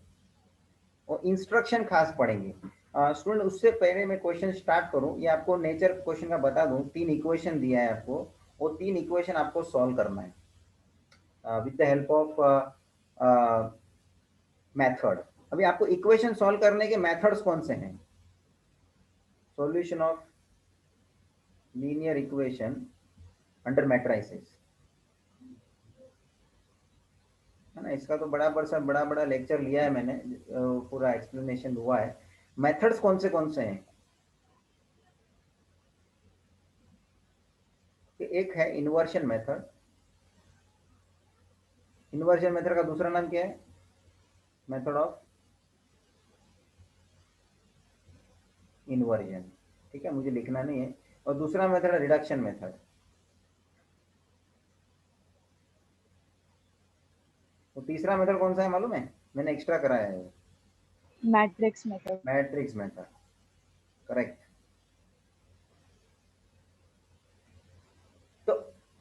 और इंस्ट्रक्शन खास पढ़ेंगे. स्टूडेंट उससे पहले मैं क्वेश्चन स्टार्ट करूँ, ये आपको नेचर क्वेश्चन का बता दूँ. 3 इक्वेशन दिया है आपको, वो 3 इक्वेशन आपको सॉल्व करना है with the help of method. अभी आपको इक्वेशन सॉल्व करने के मेथड्स कौन से हैं? Solution of linear equation under matrices. है ना। इसका तो बड़ा बड़ा लेक्चर लिया है मैंने, पूरा एक्सप्लेनेशन हुआ है। मेथड्स कौन से हैं? एक है इन्वर्शन मेथड। इन्वर्शन मेथड का दूसरा नाम क्या है? Method of inversion. ठीक है, मुझे लिखना नहीं है। और दूसरा मेथड है रिडक्शन मेथड। तो तीसरा मेथड कौन सा है मालूम है? मैंने एक्स्ट्रा कराया है, matrix method. Matrix method. Correct. तो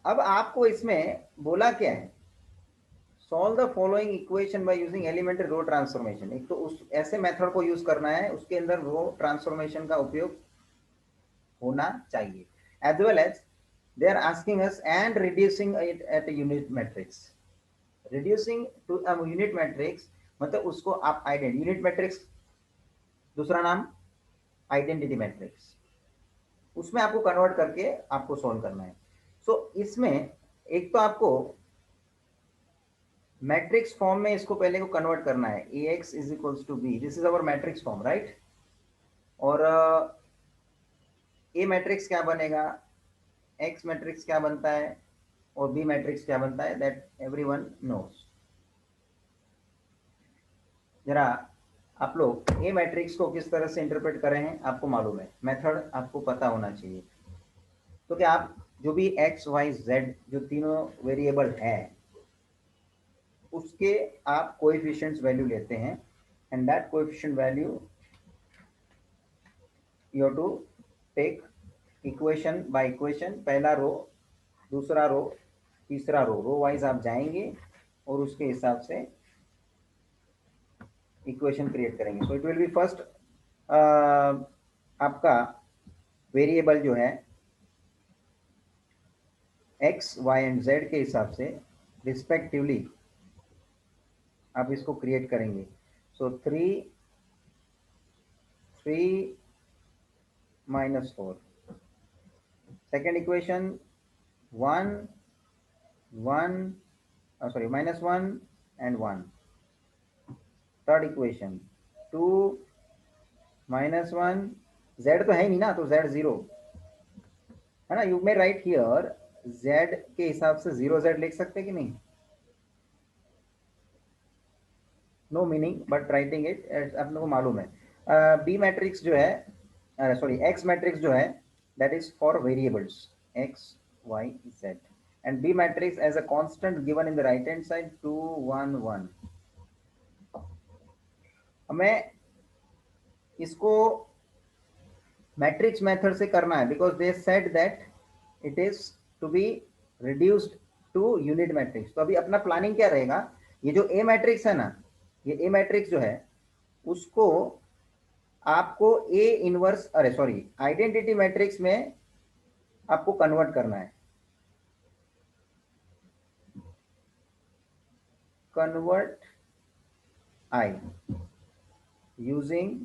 अब आपको इसमें बोला क्या है? Solve the following equation by using elementary row transformation. एक तो उस ऐसे मेथड को यूज करना है, उसके अंदर रो ट्रांसफॉर्मेशन का उपयोग होना चाहिए। As well as they are asking us and reducing it at unit matrix. Reducing to unit matrix मतलब उसको आप यूनिट मैट्रिक्स, दूसरा नाम आइडेंटिटी मैट्रिक्स, उसमें आपको कन्वर्ट करके आपको सॉल्व करना है। सो इसमें एक तो आपको मैट्रिक्स फॉर्म में इसको पहले को कन्वर्ट करना है। Ax is equals to B, this is our matrix form, right. और ए मैट्रिक्स क्या बनेगा, एक्स मैट्रिक्स क्या बनता है और बी मैट्रिक्स क्या बनता है, दैट एवरीवन नोस। जरा आप लोग ए मैट्रिक्स को किस तरह से इंटरप्रेट करें हैं आपको मालूम है, मेथड आपको पता होना चाहिए। तो क्या आप जो भी एक्स वाई जेड जो तीनों वेरिएबल हैं उसके आप कोएफिशिएंट्स वैल्यू लेते हैं, and that coefficient value you have to take equation by equation, पहला रो, दूसरा रो, तीसरा रो वाइज आप जाएंगे और उसके हिसाब से इक्वेशन क्रिएट करेंगे। So it will B first आपका वेरिएबल जो है एक्स वाई एंड जेड के हिसाब से रिस्पेक्टिवली आप इसको क्रिएट करेंगे। सो 3 minus 4, second equation 1 1 sorry minus 1 and 1, third equation 2 minus 1, z तो है नहीं ना, तो z 0 है ना। You may write here z के हिसाब से 0z लिख सकते कि नहीं, no meaning but writing it, आप लोगों को मालूम है। बी मैट्रिक्स जो है सॉरी एक्स मैट्रिक्स जो है that is for variables x y z, and b matrix as a constant given in the right hand side 2 1 1। हमें इसको मैट्रिक्स मेथड से करना है because they said that it is to be reduced to unit matrix. तो अभी अपना planning क्या रहेगा, ये जो ए मैट्रिक्स है ना, ये ए मैट्रिक्स जो है उसको आपको ए इनवर्स अरे सॉरी आइडेंटिटी मैट्रिक्स में आपको कन्वर्ट करना है। Convert I using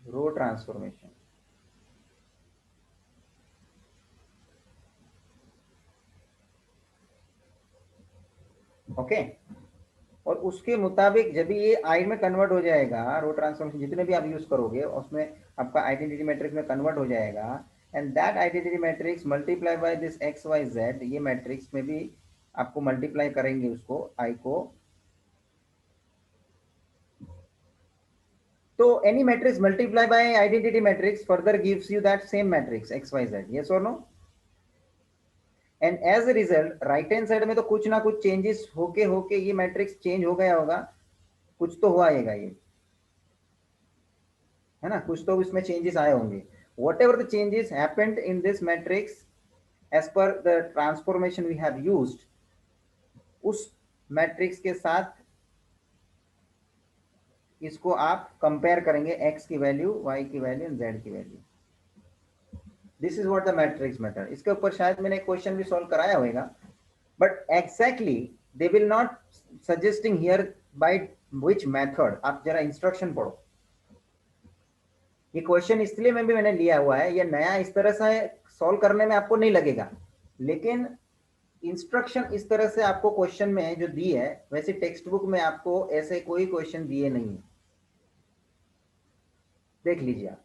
row transformation. Okay, और उसके मुताबिक जब ये आई में कन्वर्ट हो जाएगा, रो ट्रांसफॉर्मेशन जितने भी आप यूज करोगे उसमें आपका आइडेंटिटी मैट्रिक्स में कन्वर्ट हो जाएगा, and that identity matrix multiply by this X Y Z, ये मैट्रिक्स में भी आपको मल्टीप्लाई करेंगे उसको आई को। तो any matrix multiply by identity matrix further gives you that same matrix X Y Z, yes और no. And as a result right hand side में तो कुछ ना कुछ चेंजेस होके ये मैट्रिक्स चेंज हो गया होगा, कुछ तो हुआ आएगा ये, है ना, कुछ तो इसमें चेंजेस आए होंगे। Whatever the changes happened in this matrix as per the transformation we have used, उस मैट्रिक्स के साथ इसको आप कंपेयर करेंगे, x की वैल्यू, y की वैल्यू एंड z की value. This is what the matrix method. इसके ऊपर शायद मैंने क्वेश्चन भी सॉल्व कराया होगा, but exactly they will not suggesting here by which method. आप जरा इंस्ट्रक्शन पढ़ो, ये क्वेश्चन इसलिए मैंने लिया हुआ है, ये नया इस तरह से सॉल्व करने में आपको नहीं लगेगा, लेकिन इंस्ट्रक्शन इस तरह से आपको क्वेश्चन में जो दी है, वैसे टेक्स्ट बुक में आपको ऐसे कोई क्वेश्चन दिए नहीं है। देख लीजिए आप,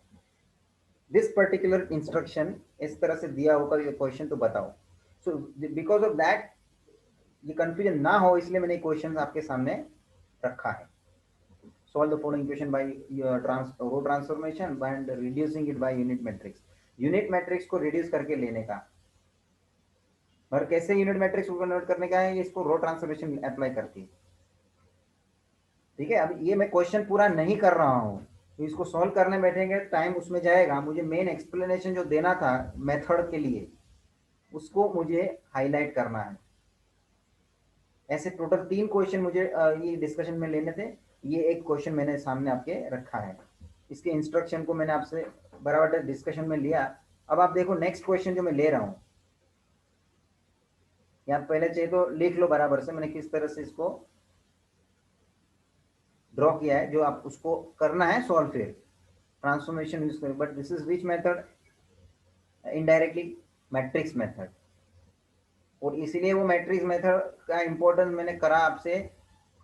दिस पर्टिकुलर इंस्ट्रक्शन इस तरह से दिया होगा ये क्वेश्चन, तो बताओ। सो बिकॉज ऑफ दैट ये कंफ्यूजन ना हो, इसलिए मैंने क्वेश्चन आपके सामने रखा है। Solve the following equation by row transformation and reducing it by unit matrix. Unit matrix को रिड्यूस करके लेने का, और कैसे यूनिट मैट्रिक्स को कन्वर्ट करने का है, इसको रो ट्रांसफॉर्मेशन अप्लाई करती है। ठीक है, अब ये मैं क्वेश्चन पूरा नहीं कर रहा हूँ, तो इसको सॉल्व करने बैठेंगे टाइम उसमें जाएगा। मुझे मेन एक्सप्लेनेशन जो देना था मेथड के लिए, उसको मुझे हाईलाइट करना है। ऐसे टोटल 3 क्वेश्चन मुझे ये डिस्कशन में लेने थे। ये एक क्वेश्चन मैंने सामने आपके रखा है, इसके इंस्ट्रक्शन को मैंने आपसे बराबर डिस्कशन में लिया। अब आप देखो नेक्स्ट क्वेश्चन जो मैं ले रहा हूँ, या पहले चाहिए तो लिख लो बराबर से मैंने किस तरह से इसको ड्रॉ किया है, जो आप उसको करना है सॉल्व फिर ट्रांसफॉर्मेशन यूज करें। But this is which method? Indirectly matrix method. और इसीलिए वो मैट्रिक्स मेथड का इंपॉर्टेंस मैंने करा आपसे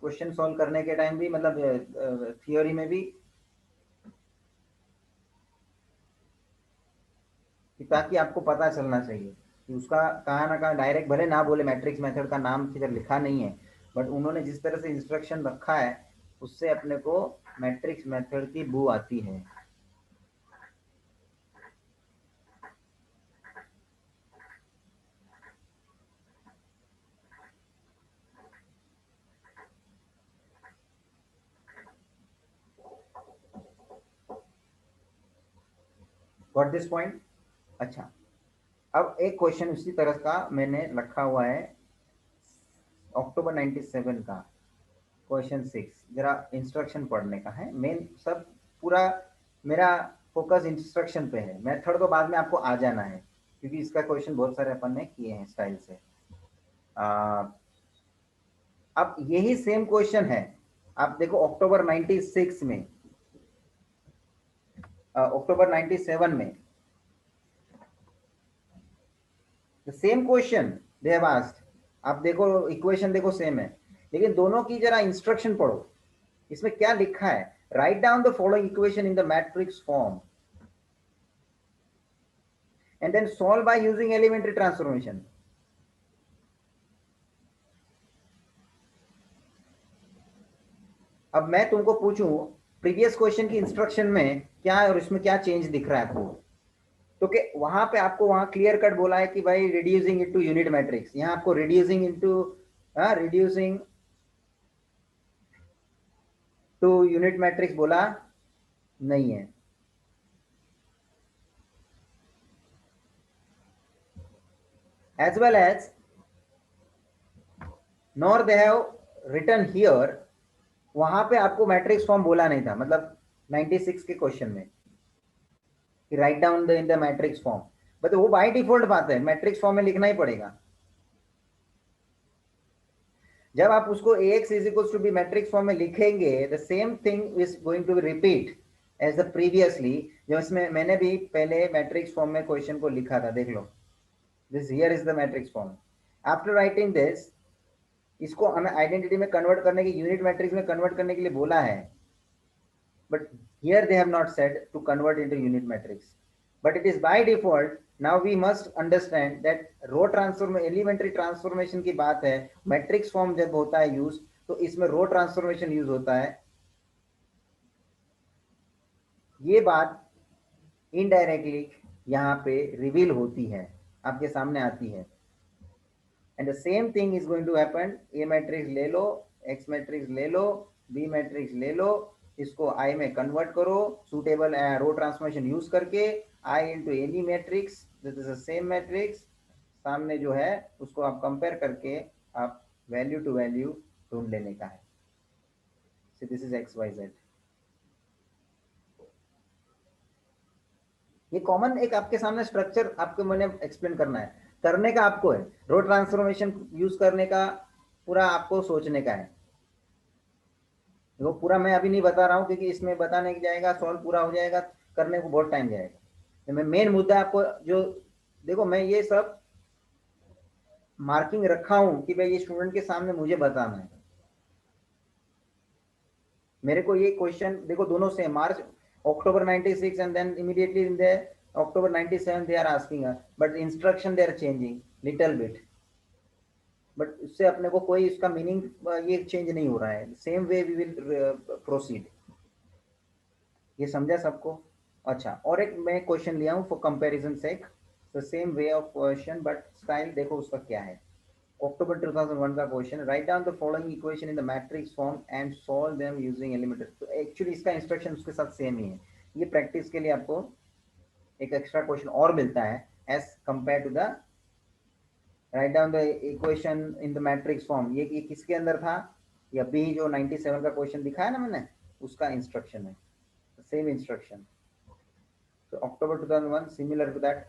क्वेश्चन सॉल्व करने के टाइम भी, मतलब थियोरी में भी, ताकि आपको पता चलना चाहिए कि उसका कहाँ ना कहाँ डायरेक्ट भले ना बोले, मैट्रिक्स मेथड का नाम किधर लिखा नहीं है, बट उन्होंने जिस तरह से इंस्ट्रक्शन रखा है उससे अपने को मैट्रिक्स मेथड की बू आती है। Got this point? अच्छा, अब एक क्वेश्चन उसी तरह का मैंने रखा हुआ है, अक्टूबर 97 का क्वेश्चन 6। जरा इंस्ट्रक्शन पढ़ने का है, मेन सब पूरा मेरा फोकस इंस्ट्रक्शन पे है। मेथड तो बाद में आपको आ जाना है, क्योंकि इसका क्वेश्चन बहुत सारे अपन ने किए हैं स्टाइल से। अब यही सेम क्वेश्चन है, आप देखो अक्टूबर 96 में, अक्टूबर 97 में the same question they have asked. आप देखो इक्वेशन देखो सेम है, लेकिन दोनों की जरा इंस्ट्रक्शन पढ़ो। इसमें क्या लिखा है? Write down the following equation in the matrix form and then solve by using elementary transformation. अब मैं तुमको पूछूं प्रीवियस क्वेश्चन की इंस्ट्रक्शन में क्या है और इसमें क्या चेंज दिख रहा है आपको, तो कि वहां पे आपको वहां क्लियर कट बोला है कि भाई रिड्यूसिंग इनटू यूनिट मैट्रिक्स, यहाँ आपको रिड्यूसिंग टू यूनिट मैट्रिक्स बोला नहीं है। As well as nor they have written here, वहां पे आपको मैट्रिक्स फॉर्म बोला नहीं था, मतलब 96 के क्वेश्चन में write down in the matrix form, but वो बाय डिफॉल्ट बात है, मैट्रिक्स फॉर्म में लिखना ही पड़ेगा। जब आप उसको ax is equal to B matrix form में लिखेंगे, the same thing is going to be repeat as the previously, जो इसमें मैंने भी पहले मैट्रिक्स फॉर्म में क्वेश्चन को लिखा था। देख लो, this here is the matrix form. After writing this, इसको हमें आइडेंटिटी में कन्वर्ट करने की, यूनिट मैट्रिक्स में कन्वर्ट करने के लिए बोला है, but here they have not said to convert into unit matrix, but it is by default. Now we must understand that row transform, elementary transformation की बात है, मैट्रिक्स फॉर्म जब होता है यूज, तो इसमें रो ट्रांसफॉर्मेशन यूज होता है। ये बात इनडायरेक्टली यहाँ पे रिवील होती है, आपके सामने आती है। And the same thing is going to happen. A matrix ले लो, एक्स मैट्रिक्स ले लो, बी मैट्रिक्स ले लो, इसको आई में कन्वर्ट करो सुटेबल रो ट्रांसफॉर्मेशन यूज करके, I into any matrix, this is the same matrix. सामने जो है उसको आप कंपेयर करके आप वैल्यू टू वैल्यू ढूंढ लेने का है। So this is X Y Z. ये कॉमन एक आपके सामने स्ट्रक्चर आपको मैंने एक्सप्लेन करना है, करने का आपको है। रो ट्रांसफॉर्मेशन यूज करने का पूरा आपको सोचने का है। वो पूरा मैं अभी नहीं बता रहा हूँ, क्योंकि इसमें बताने की जाएगा, सॉल्व पूरा हो जाएगा, करने को बहुत टाइम जाएगा। तो मैं मेन मुद्दा आपको जो देखो, मैं ये सब मार्किंग रखा हूं कि भाई ये स्टूडेंट के सामने मुझे बताना है। मेरे को ये क्वेश्चन देखो दोनों से मार्च October 96 and then immediately in the October 97 they are asking us, but instruction they are changing little bit, but उससे अपने को कोई इसका मीनिंग ये चेंज नहीं हो रहा है। Same way we will proceed. ये समझा सबको? अच्छा, और एक मैं क्वेश्चन लिया हूँ for comparison sake, the same way of question but style देखो उसका क्या है। October 2001 का question, write down the following equation in the matrix form and solve them using elementary. तो एक्चुअली इसका इंस्ट्रक्शन उसके साथ सेम ही है। ये प्रैक्टिस के लिए आपको एक एक्स्ट्रा क्वेश्चन और मिलता है as compare to the write down the equation in the matrix form. ये किसके अंदर था? ये अभी जो 97 का क्वेश्चन दिखाया ना मैंने, उसका इंस्ट्रक्शन है, सेम इंस्ट्रक्शन। तो October 2001 similar to that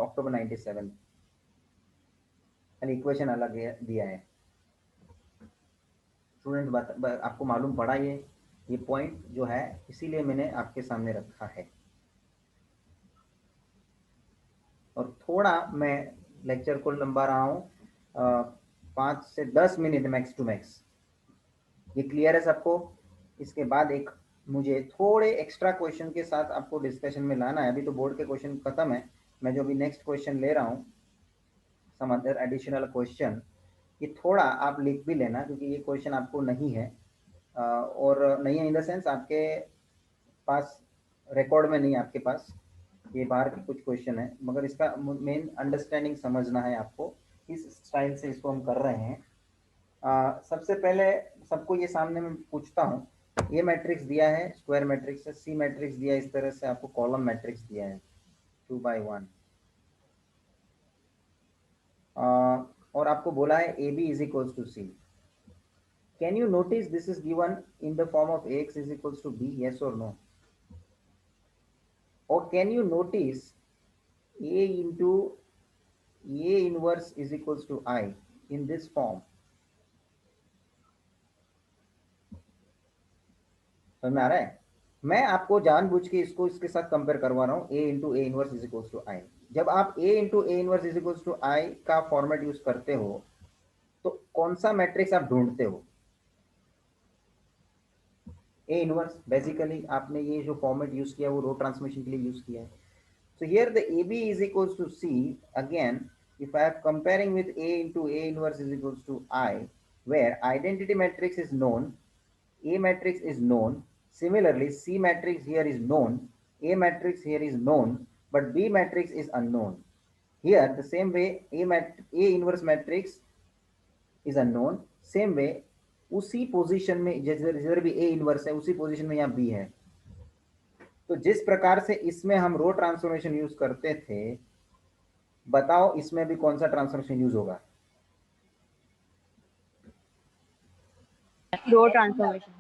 October 97, equation अलग दिया है। स्टूडेंट आपको मालूम पड़ा ये पॉइंट जो है, इसीलिए मैंने आपके सामने रखा है। और थोड़ा मैं लेक्चर को लंबा रहा हूँ, 5 से 10 मिनट मैक्स टू मैक्स। ये क्लियर है सबको? इसके बाद एक मुझे थोड़े एक्स्ट्रा क्वेश्चन के साथ आपको डिस्कशन में लाना है। अभी तो बोर्ड के क्वेश्चन खत्म है, मैं जो भी नेक्स्ट क्वेश्चन ले रहा हूँ, सम अदर एडिशनल क्वेश्चन, ये थोड़ा आप लिख भी लेना, क्योंकि ये क्वेश्चन आपको नहीं है, और नहीं है इन द सेंस आपके पास रिकॉर्ड में नहीं है आपके पास, ये बाहर के कुछ क्वेश्चन है, मगर इसका मेन अंडरस्टैंडिंग समझना है आपको, किस स्टाइल से इसको हम कर रहे हैं। सबसे पहले सबको ये सामने में पूछता हूँ, ये मैट्रिक्स दिया है स्क्वायर मैट्रिक्स है, सी मैट्रिक्स दिया है, इस तरह से आपको कॉलम मैट्रिक्स दिया है 2 by 1, और आपको बोला है A B is equals to C. Can you notice this is given in the form of X is equals to B, yes और नो? और can you notice a into a inverse is equals to I in this form? समझ में आ रहा है? मैं आपको जानबूझ के इसको इसके साथ कंपेयर करवा रहा हूँ, a into a inverse is equals to I। जब आप a into a inverse is equals to I का फॉर्मेट यूज करते हो तो कौन सा मैट्रिक्स आप ढूंढते हो? a inverse. बेसिकली आपने ये जो फॉर्मेट यूज किया वो रो ट्रांसमिशन के लिए यूज किया है। So here the AB is equals to C. Again, if I am comparing with A into A inverse is equals to I, where identity matrix is known, A matrix is known. Similarly, C matrix here is known, A matrix here is known, but B matrix is unknown. Here, the same way A inverse matrix is unknown. Same way, उसी position में जिधर भी A inverse है उसी position में यहाँ B है। तो जिस प्रकार से इसमें हम रो ट्रांसफॉर्मेशन यूज करते थे, बताओ इसमें भी कौन सा ट्रांसफॉर्मेशन यूज होगा? रो ट्रांसफॉर्मेशन।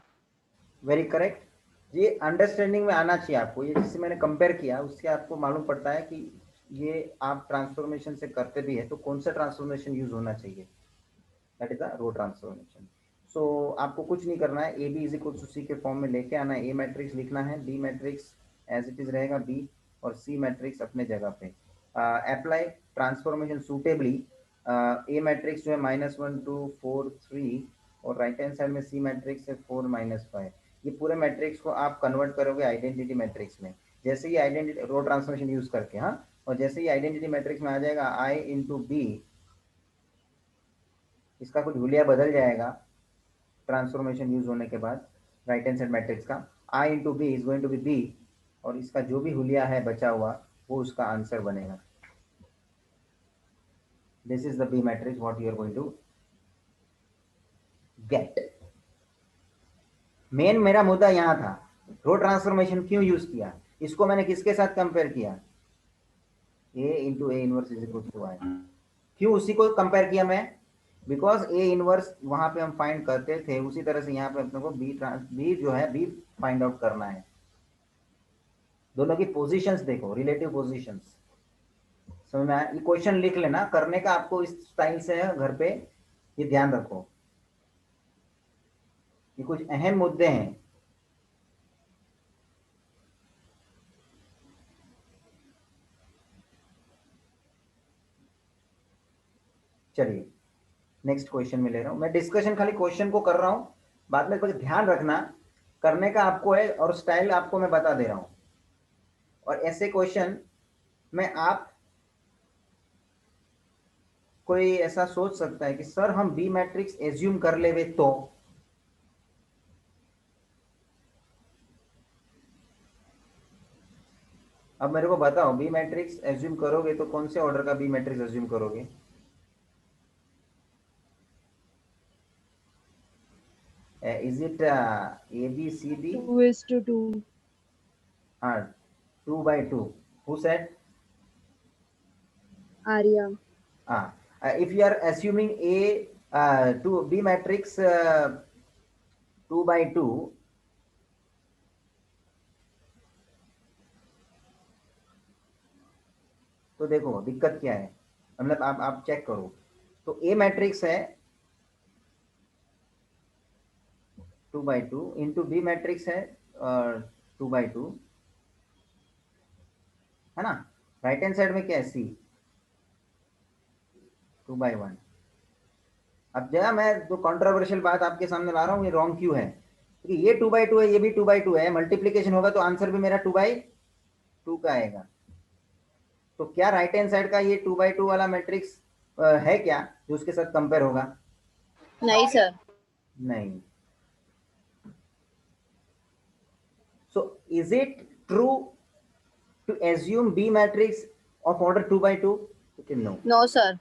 Very correct. ये अंडरस्टैंडिंग में आना चाहिए आपको। ये जिससे मैंने कंपेयर किया उससे आपको मालूम पड़ता है कि ये आप ट्रांसफॉर्मेशन से करते भी है तो कौन सा ट्रांसफॉर्मेशन यूज होना चाहिए, that is the row transformation. So आपको कुछ नहीं करना है, A B is equal to C के फॉर्म में लेके आना है। ए मैट्रिक्स लिखना है, B matrix as it is रहेगा बी, और सी मैट्रिक्स अपने जगह पे। Apply transformation suitably. A matrix जो है -1 2 4 3, और राइट हैंड साइड में सी मैट्रिक्स है 4 -5। ये पूरे मैट्रिक्स को आप कन्वर्ट करोगे आइडेंटिटी मैट्रिक्स में, जैसे ही आइडेंटिटी रो ट्रांसफॉर्मेशन यूज करके, हाँ, और जैसे ही आइडेंटिटी मैट्रिक्स में आ जाएगा आई इंटू बी, इसका कुछ हुलिया बदल जाएगा ट्रांसफॉर्मेशन यूज होने के बाद। राइट हैंड साइड मैट्रिक्स का I into B is going to be B, और इसका जो भी हुलिया है बचा हुआ वो उसका आंसर बनेगा। This is the B matrix what you are going to get. Main मेरा मुद्दा यहाँ था, रो ट्रांसफॉर्मेशन क्यों यूज किया, इसको मैंने किसके साथ कंपेयर किया? A into A inverse is equal to I. क्यों उसी को कंपेयर किया मैं? बिकॉज ए इनवर्स वहां पे हम फाइंड करते थे, उसी तरह से यहाँ पे अपने को बी जो है बी फाइंड आउट करना है। दोनों की पोजीशंस देखो, रिलेटिव पोजीशंस समझ में आया? ये क्वेश्चन लिख लेना, करने का आपको इस स्टाइल से है घर पे, ये ध्यान रखो, ये कुछ अहम मुद्दे हैं। चलिए नेक्स्ट क्वेश्चन में ले रहा हूँ मैं, डिस्कशन खाली क्वेश्चन को कर रहा हूँ, बाद में बस ध्यान रखना करने का आपको है, और स्टाइल आपको मैं बता दे रहा हूँ। और ऐसे क्वेश्चन में आप कोई ऐसा सोच सकता है कि सर हम बी मैट्रिक्स एज्यूम कर लेवे तो, अब मेरे को बताओ बी मैट्रिक्स एज्यूम करोगे तो कौन से ऑर्डर का बी मैट्रिक्स एज्यूम करोगे? Is it A, B, C, D? 2:2. 2 by 2. Who said? Arya. If you are assuming A to B matrix 2 by 2, तो देखो दिक्कत क्या है, मतलब आप चेक करो तो A मैट्रिक्स है 2 by 2 इंटू बी मैट्रिक्स है 2 by 2, है ना? राइट हैंड साइड में क्या है? C 2 by 1। अब जरा मैं जो कंट्रोवर्शियल बात आपके सामने ला रहा हूँ, ये रॉन्ग क्यों है? क्योंकि ये 2 by 2 है, ये भी 2 by 2 है, मल्टीप्लीकेशन होगा तो आंसर भी मेरा 2 by 2 का आएगा। तो क्या राइट हैंड साइड का ये 2 by 2 वाला मैट्रिक्स है क्या जो उसके साथ कंपेयर होगा? नहीं सर। नहीं। So is it true to assume B matrix of order 2 by 2? No. No sir.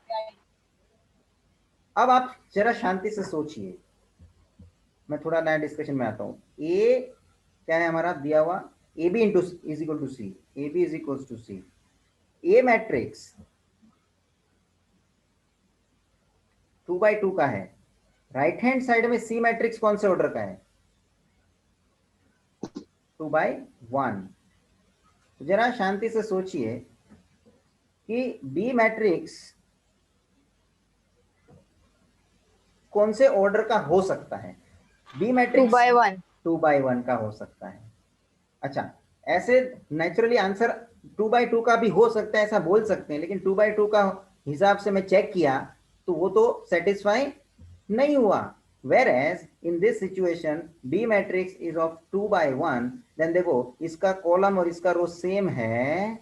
अब आप जरा शांति से सोचिए, मैं थोड़ा नया डिस्कशन में आता हूं। ए क्या है हमारा दिया हुआ? A B into is equal to C, A B is equal to C. A matrix 2 by 2 का है, राइट हैंड साइड में सी मैट्रिक्स कौन से ऑर्डर का है? 2 by 1। तो जरा शांति से सोचिए कि बी मैट्रिक्स कौन से ऑर्डर का हो सकता है? B matrix 2 by 1। 2 by 1 का हो सकता है। अच्छा, ऐसे नेचुरली आंसर 2 by 2 का भी हो सकता है, ऐसा बोल सकते हैं, लेकिन 2 by 2 का हिसाब से मैं चेक किया तो वो तो सेटिस्फाई नहीं हुआ। Whereas in this situation B matrix is of 2 by 1, then देखो इसका कॉलम और इसका रो सेम है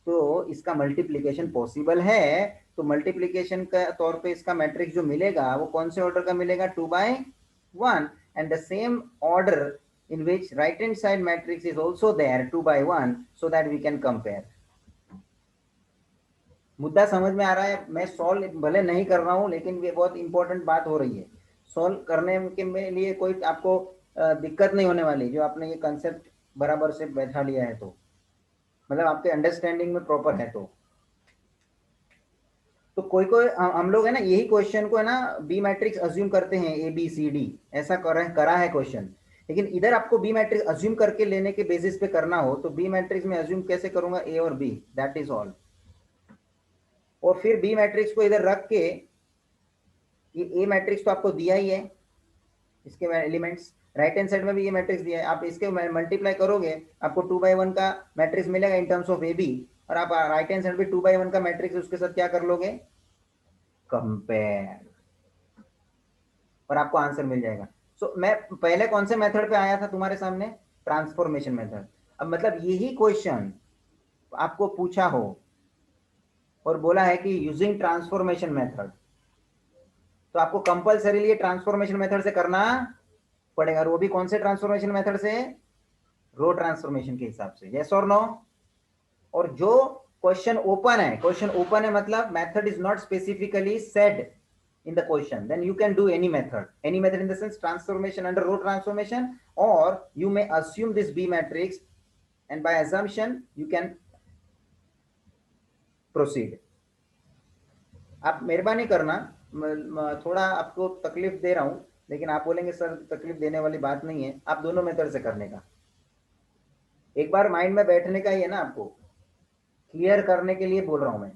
तो इसका मल्टीप्लीकेशन पॉसिबल है। तो मल्टीप्लीकेशन का तौर पे इसका मैट्रिक्स जो मिलेगा वो कौन से ऑर्डर का मिलेगा? 2 by 1, and the same order in which right hand side matrix is also there 2 by 1, so that we can compare। मुद्दा समझ में आ रहा है? मैं सॉल्व भले नहीं कर रहा हूं लेकिन ये बहुत इंपॉर्टेंट बात हो रही है। सॉल्व करने के लिए कोई आपको दिक्कत नहीं होने वाली, जो आपने ये कंसेप्ट बराबर से बैठा लिया है तो, मतलब आपके अंडरस्टैंडिंग में प्रॉपर है तो कोई हम लोग है ना यही क्वेश्चन को है ना बी मैट्रिक्स अज्यूम करते हैं ए बी सी डी, ऐसा करा है क्वेश्चन। लेकिन इधर आपको बी मैट्रिक्स अज्यूम करके लेने के बेसिस पे करना हो तो बी मैट्रिक्स में अज्यूम कैसे करूंगा? ए और बी, दैट इज ऑल। और फिर बी मैट्रिक्स को इधर रख के, ये ए मैट्रिक्स तो आपको दिया ही है, इसके एलिमेंट्स राइट हैंड साइड में भी ये मैट्रिक्स दिया है, आप इसके मल्टीप्लाई करोगे आपको 2 by 1 का मैट्रिक्स मिलेगा in terms of A B, और आप राइट हैंड साइड पे 2 by 1 का मैट्रिक्स उसके साथ क्या कर लोगे? कंपेयर, और आपको आंसर मिल जाएगा। सो मैं पहले कौन से मेथड पे आया था तुम्हारे सामने? Transformation method. अब मतलब यही क्वेश्चन आपको पूछा हो और बोला है कि यूजिंग ट्रांसफॉर्मेशन मेथड, तो आपको कंपल्सरीली ट्रांसफॉर्मेशन मेथड से करना पड़ेगा। और वो भी कौन से ट्रांसफॉर्मेशन मेथड से? रो ट्रांसफॉर्मेशन के हिसाब से। यस और नो? और जो क्वेश्चन ओपन है मतलब method is not specifically said in the question, then you can do any method in the sense transformation under row transformation, or you may assume this B matrix and by assumption you can proceed। आप मेहरबानी करना, थोड़ा आपको तकलीफ दे रहा हूं लेकिन आप बोलेंगे सर तकलीफ देने वाली बात नहीं है, आप दोनों मेथड से करने का, एक बार माइंड में बैठने का ही है ना, आपको क्लियर करने के लिए बोल रहा हूं मैं।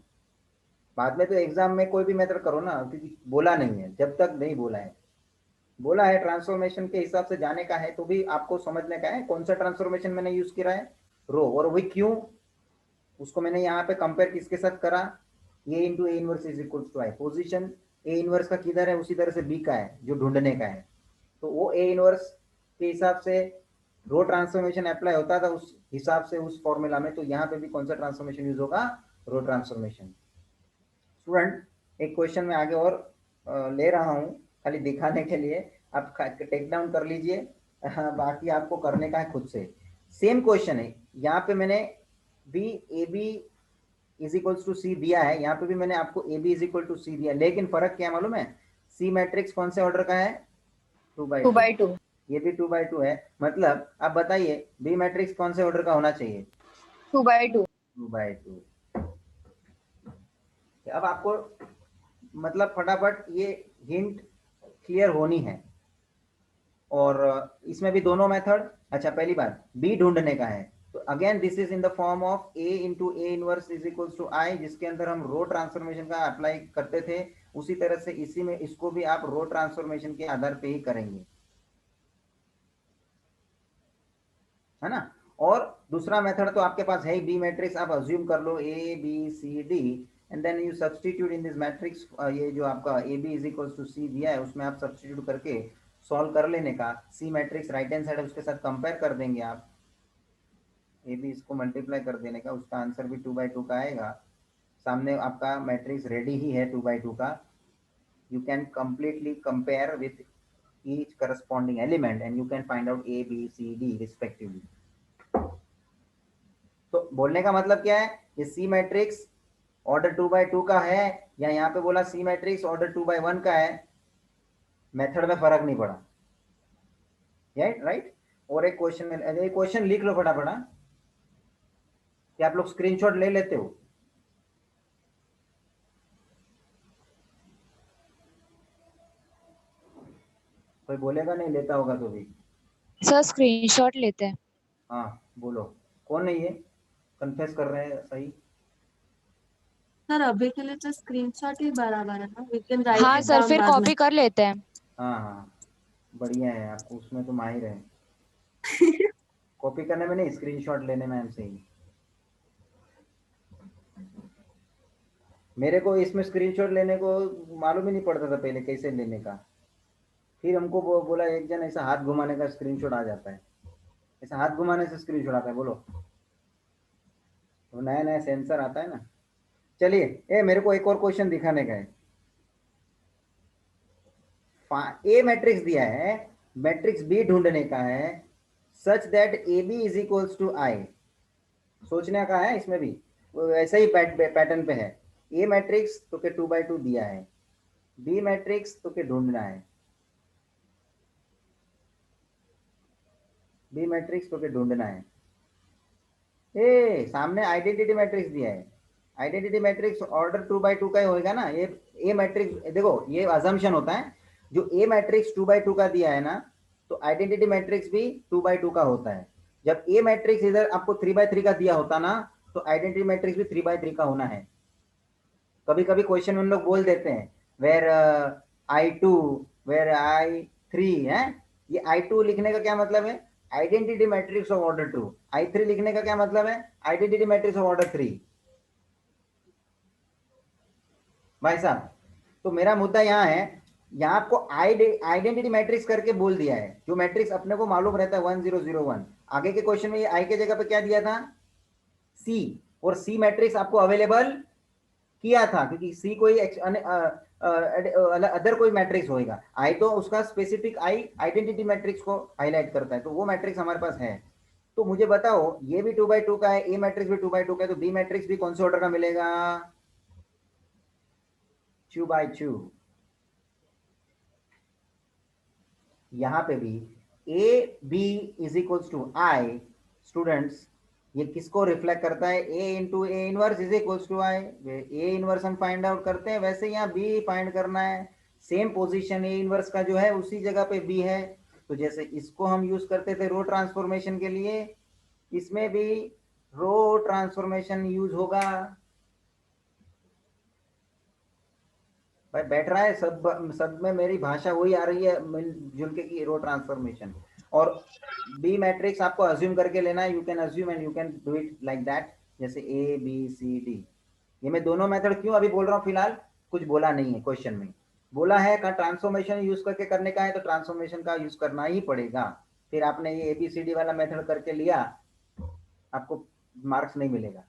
बाद में तो एग्जाम में कोई भी मेथड करो ना, क्योंकि बोला नहीं है, जब तक नहीं बोला है ट्रांसफॉर्मेशन के हिसाब से जाने का है तो भी आपको समझने का है कौन सा ट्रांसफॉर्मेशन मैंने यूज किया है, रो, और वही क्यों, उसको मैंने यहाँ पे कंपेयर किसके साथ करा? A into A inverse is equal to I. Position A inverse का किधर है, उसी तरह से बी का है जो ढूंढने का है। तो वो ए इनवर्स के हिसाब से रो ट्रांसफॉर्मेशन अप्लाई होता था उस हिसाब से उस फॉर्मूला में। तो यहाँ पे भी कौन सा ट्रांसफॉर्मेशन यूज होगा, रो ट्रांसफॉर्मेशन। स्टूडेंट एक क्वेश्चन में आगे और ले रहा हूँ खाली दिखाने के लिए, आप टेक डाउन कर लीजिए, बाकी आपको करने का है खुद से। सेम क्वेश्चन है, यहाँ पे मैंने B A B is equals to C दिया है, यहाँ पे भी मैंने आपको A B is equal to C दिया, लेकिन फर्क क्या मालूम है, सी मैट्रिक्स कौन से ऑर्डर का है, 2/2। ये भी 2/2 है, मतलब आप बताइए बी मैट्रिक्स कौन से ऑर्डर का होना चाहिए, 2/2। 2/2। अब आपको मतलब फटाफट ये हिंट क्लियर होनी है। और इसमें भी दोनों मेथड, अच्छा पहली बात बी ढूंढने का है, तो again this is in the form of A into A inverse is equals to I, जिसके अंदर हम रो ट्रांसफॉर्मेशन का अप्लाई करते थे, उसी तरह से इसी में इसको भी आप रो ट्रांसफॉर्मेशन के आधार पे ही करेंगे, है ना। और दूसरा मेथड तो आपके पास है ही, बी मैट्रिक्स आप अज्यूम कर लो A B C D and then you substitute in this matrix, ये जो आपका A B is equals to C दिया है उसमें आप सब्सटीट्यूट करके सॉल्व कर लेने का, C matrix right hand side उसके साथ कंपेयर कर देंगे आप, ए बी इसको मल्टीप्लाई कर देने का, उसका आंसर भी 2/2 का आएगा। सामने आपका मैट्रिक्स रेडी ही है 2/2 का, you can completely compare with each corresponding element and you can find out A, B, C, D respectively. तो बोलने का मतलब क्या है, ये C मैट्रिक्स ऑर्डर 2/2 का है, या यहाँ पे बोला C मैट्रिक्स ऑर्डर 2/1 का है, मेथड में फर्क नहीं पड़ा, राइट। और एक क्वेश्चन में, एक क्वेश्चन लिख लो फटाफट, क्या आप लोग स्क्रीनशॉट ले लेते हो, कोई बोलेगा नहीं लेता होगा तो भी, सर स्क्रीनशॉट लेते हैं। हाँ बोलो, कौन है ये कन्फेस कर रहे हैं, सही। सर अभी के लिए तो स्क्रीनशॉट ही बराबर है ना, वी कैन राइट हाँ इट सर, डाउन फिर बाद में। कॉपी कर लेते हैं। हाँ हाँ बढ़िया है, आपको उसमें तो माहिर है, कॉपी करने में नहीं स्क्रीनशॉट लेने में हमसे ही। मेरे को इसमें स्क्रीनशॉट लेने को मालूम ही नहीं पड़ता था पहले कैसे लेने का, फिर हमको बोला एक जन ऐसा हाथ घुमाने का स्क्रीनशॉट आ जाता है, ऐसा हाथ घुमाने से स्क्रीनशॉट आता है, बोलो तो नया नया सेंसर आता है ना। चलिए मेरे को एक और क्वेश्चन दिखाने का है, ए मैट्रिक्स दिया है, मैट्रिक्स बी ढूंढने का है, such that A B is equals to I, सोचने का है इसमें भी ऐसा ही पैटर्न पे है, ए मैट्रिक्स तो के 2/2 दिया है, बी मैट्रिक्स तो के ढूंढना है, बी मैट्रिक्स तो के ढूंढना है, सामने आइडेंटिटी मैट्रिक्स दिया है, आइडेंटिटी मैट्रिक्स ऑर्डर 2/2 का ही होगा ना, ये ए मैट्रिक्स देखो ये अजम्पशन होता है, जो ए मैट्रिक्स 2/2 का दिया है ना, तो आइडेंटिटी मैट्रिक्स भी 2/2 का होता है। जब ए मैट्रिक्स इधर आपको 3/3 का दिया होता ना, तो आइडेंटिटी मैट्रिक्स भी 3/3 का होना है। कभी कभी क्वेश्चन में हम लोग बोल देते हैं वेर I2 वेर I3 है, ये I2 लिखने का क्या मतलब है, identity matrix of order 2, I3 लिखने का क्या मतलब है, आइडेंटिटी मैट्रिक्स ऑफ ऑर्डर 3। भाई साहब तो मेरा मुद्दा यहाँ है, यहाँ आपको आइडेंटिटी मैट्रिक्स करके बोल दिया है, जो मैट्रिक्स अपने को मालूम रहता है 1001, आगे के क्वेश्चन में ये आई के जगह पे क्या दिया था, सी, और सी मैट्रिक्स आपको अवेलेबल किया था क्योंकि सी कोई अदर कोई मैट्रिक्स होएगा, आई तो उसका स्पेसिफिक आई आइडेंटिटी मैट्रिक्स को हाईलाइट करता है, तो वो मैट्रिक्स हमारे पास है। तो मुझे बताओ ये भी 2/2 का है, ए मैट्रिक्स भी 2/2 का है, तो बी मैट्रिक्स भी कौन से ऑर्डर का मिलेगा, 2/2। यहां पे भी A B is equals to I, students ये किसको रिफ्लेक्ट करता है, A into A inverse is equals to I, A inverse हम फाइंड आउट करते हैं, वैसे यहाँ बी फाइंड करना है, सेम पोजीशन ए इनवर्स का जो है उसी जगह पे बी है, तो जैसे इसको हम यूज करते थे रो ट्रांसफॉर्मेशन के लिए, इसमें भी रो ट्रांसफॉर्मेशन यूज होगा। भाई बैठ रहा है सब में मेरी भाषा वही आ रही है मिलजुल के की रो ट्रांसफॉर्मेशन, और बी मैट्रिक्स आपको अज्यूम करके लेना है, you can assume and you can do it like that, जैसे ए बी सी डी। ये मैं दोनों मेथड क्यों अभी बोल रहा हूँ, फिलहाल कुछ बोला नहीं है क्वेश्चन में, बोला है का ट्रांसफॉर्मेशन यूज करके करने का है तो ट्रांसफॉर्मेशन का यूज करना ही पड़ेगा। फिर आपने ये एबीसीडी वाला मेथड करके लिया, आपको मार्क्स नहीं मिलेगा।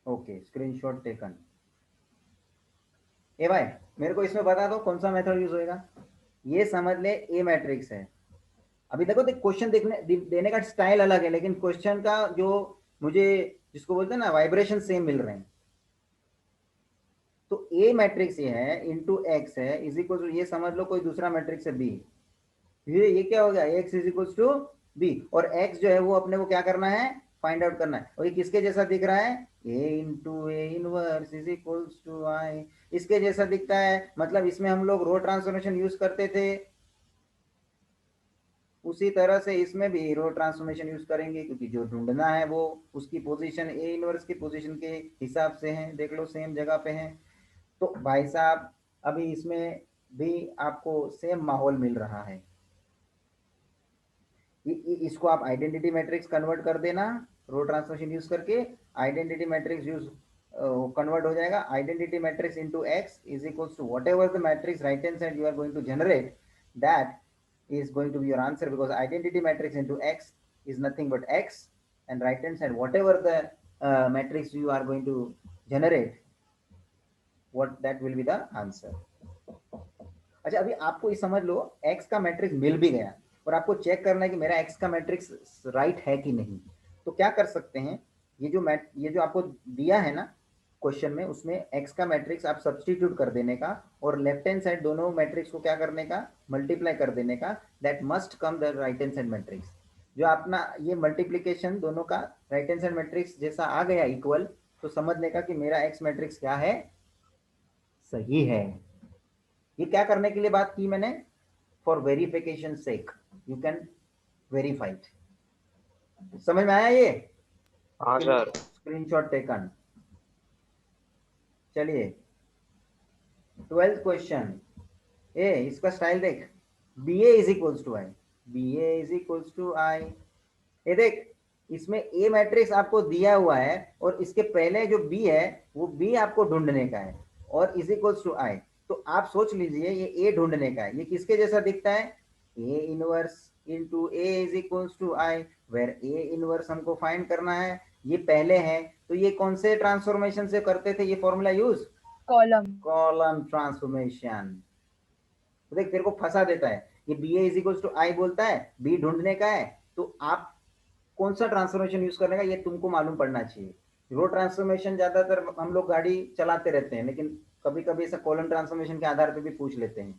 Okay, screenshot taken. ए भाई मेरे को इसमें बता दो कौन सा मेथड यूज होएगा। ये समझ ले ए मैट्रिक्स है। अभी देखो क्वेश्चन देने का स्टाइल अलग है, लेकिन क्वेश्चन का जो मुझे जिसको बोलते हैं ना वाइब्रेशन सेम मिल रहे हैं। तो ए मैट्रिक्स ये है इंटू एक्स है इज इक्वल टू, ये समझ लो कोई दूसरा मैट्रिक्स है बी। ये क्या हो गया, X is equal to B, और एक्स जो है वो अपने को क्या करना है, फाइंड आउट करना है। और ये किसके जैसा दिख रहा है, A into A inverse is equal to I, इसके जैसा दिखता है। मतलब इसमें हम लोग रो ट्रांसफॉर्मेशन यूज करते थे, उसी तरह से इसमें भी रो ट्रांसफॉर्मेशन यूज करेंगे, क्योंकि जो ढूंढना है वो उसकी पोजीशन ए इनवर्स की पोजीशन के हिसाब से है। देख लो सेम जगह पे है। तो भाई साहब अभी इसमें भी आपको सेम माहौल मिल रहा है। इसको आप आइडेंटिटी मैट्रिक्स कन्वर्ट कर देना रो ट्रांसफॉर्मेशन यूज करके। आइडेंटिटी मैट्रिक्स यूज कन्वर्ट हो जाएगा, identity matrix into X is equals to whatever the matrix right hand side you are going to generate, that is going to be your answer, because identity matrix into x is nothing but x, and right hand side whatever the matrix you are going to generate, what that will be the answer. अच्छा अभी आपको ये समझ लो x का matrix मिल भी गया और आपको चेक करना है कि मेरा x का मैट्रिक्स राइट है कि नहीं। तो क्या कर सकते हैं, ये जो आपको दिया है ना क्वेश्चन में, उसमें x का मैट्रिक्स आप सब्स्टिट्यूट कर देने का और लेफ्ट हैंड साइड दोनों मैट्रिक्स को क्या करने का, मल्टीप्लाई कर देने का। That must come the right hand side matrix. जो अपना ये मल्टीप्लीकेशन दोनों का राइट हैंड साइड मैट्रिक्स जैसा आ गया इक्वल, तो समझने का कि मेरा x मैट्रिक्स क्या है, सही है। ये क्या करने के लिए बात की मैंने, for verification sake you can verify it. समझ में आया ये? हाँ सर। Screenshot taken. चलिए 12th क्वेश्चन। ए इसका स्टाइल देख, B A is equals to I, B A is equals to I. ये देख इसमें ए मैट्रिक्स आपको दिया हुआ है और इसके पहले जो बी है वो बी आपको ढूंढने का है और इज इक्वल्स टू आई। तो आप सोच लीजिए ये ए ढूंढने का है, ये किसके जैसा दिखता है, A inverse into A is equals to I, where A inverse हमको फाइंड करना है, ये पहले है। तो ये कौन से ट्रांसफॉर्मेशन से करते थे ये फॉर्मूला यूज, कॉलम ट्रांसफॉर्मेशन। तो देख तेरे को फंसा देता है, ये B A is equals to I बोलता है, बी ढूंढने का है, तो आप कौन सा ट्रांसफॉर्मेशन यूज करने का ये तुमको मालूम पड़ना चाहिए। रो ट्रांसफॉर्मेशन ज्यादातर हम लोग गाड़ी चलाते रहते हैं, लेकिन कभी कभी ऐसा कॉलम ट्रांसफॉर्मेशन के आधार पे भी पूछ लेते हैं।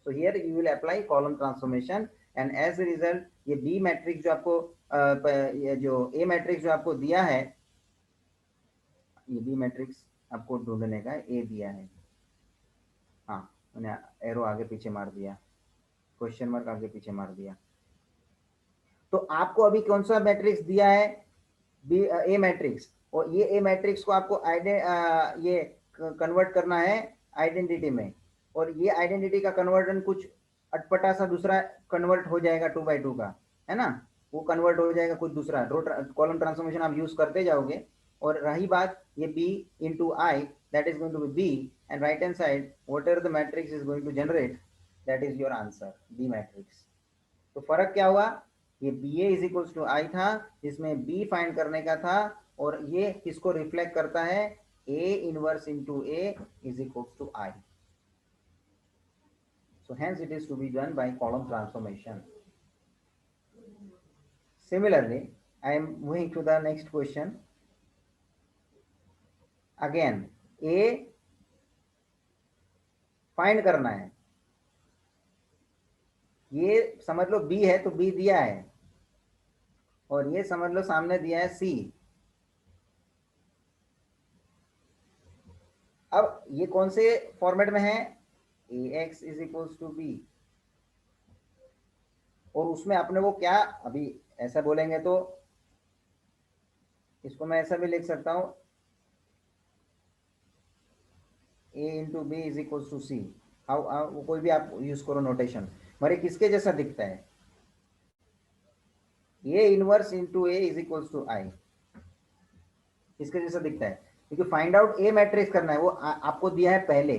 So here you will apply column transformation and as a result ये बी मैट्रिक्स जो आपको ये जो ए मैट्रिक्स जो आपको दिया है, ये बी मैट्रिक्स आपको ढूंढने का ए दिया है। हाँ मैंने एरो आगे पीछे मार दिया, क्वेश्चन मार्क आगे पीछे मार दिया। तो आपको अभी कौन सा मैट्रिक्स दिया है, बी ए मैट्रिक्स, और ये ए मैट्रिक्स को आपको ये कन्वर्ट करना है आइडेंटिटी में, और ये आइडेंटिटी का कन्वर्जन कुछ अटपटा सा दूसरा कन्वर्ट हो जाएगा 2/2 का, है ना, वो कन्वर्ट हो जाएगा कुछ दूसरा। कॉलम ट्रांसफॉर्मेशन आप यूज करते जाओगे। और रही बात ये b into I, that is going to be b, and right hand side whatever the matrix is going to generate, that is your answer, b matrix. तो फर्क क्या हुआ, ये B A is equals to I था, जिसमें B find करने का था, और ये किसको रिफ्लेक्ट करता है, A inverse into A is equals to I. So hence it is to be done by column transformation. Similarly, I am moving to the next question. Again, A find करना है, ये समझ लो B है तो B दिया है, और ये समझ लो सामने दिया है C। अब ये कौन से फॉर्मेट में है, ax is equals to B, और उसमें अपने को क्या, अभी ऐसा बोलेंगे तो इसको मैं ऐसा भी लिख सकता हूं, a into B is equals to C. How कोई भी आप यूज करो नोटेशन, मरे किसके जैसा दिखता है, a inverse into A is equals to I, किसके जैसा दिखता है, क्योंकि फाइंड आउट ए मैट्रिक्स करना है, वो आपको दिया है पहले,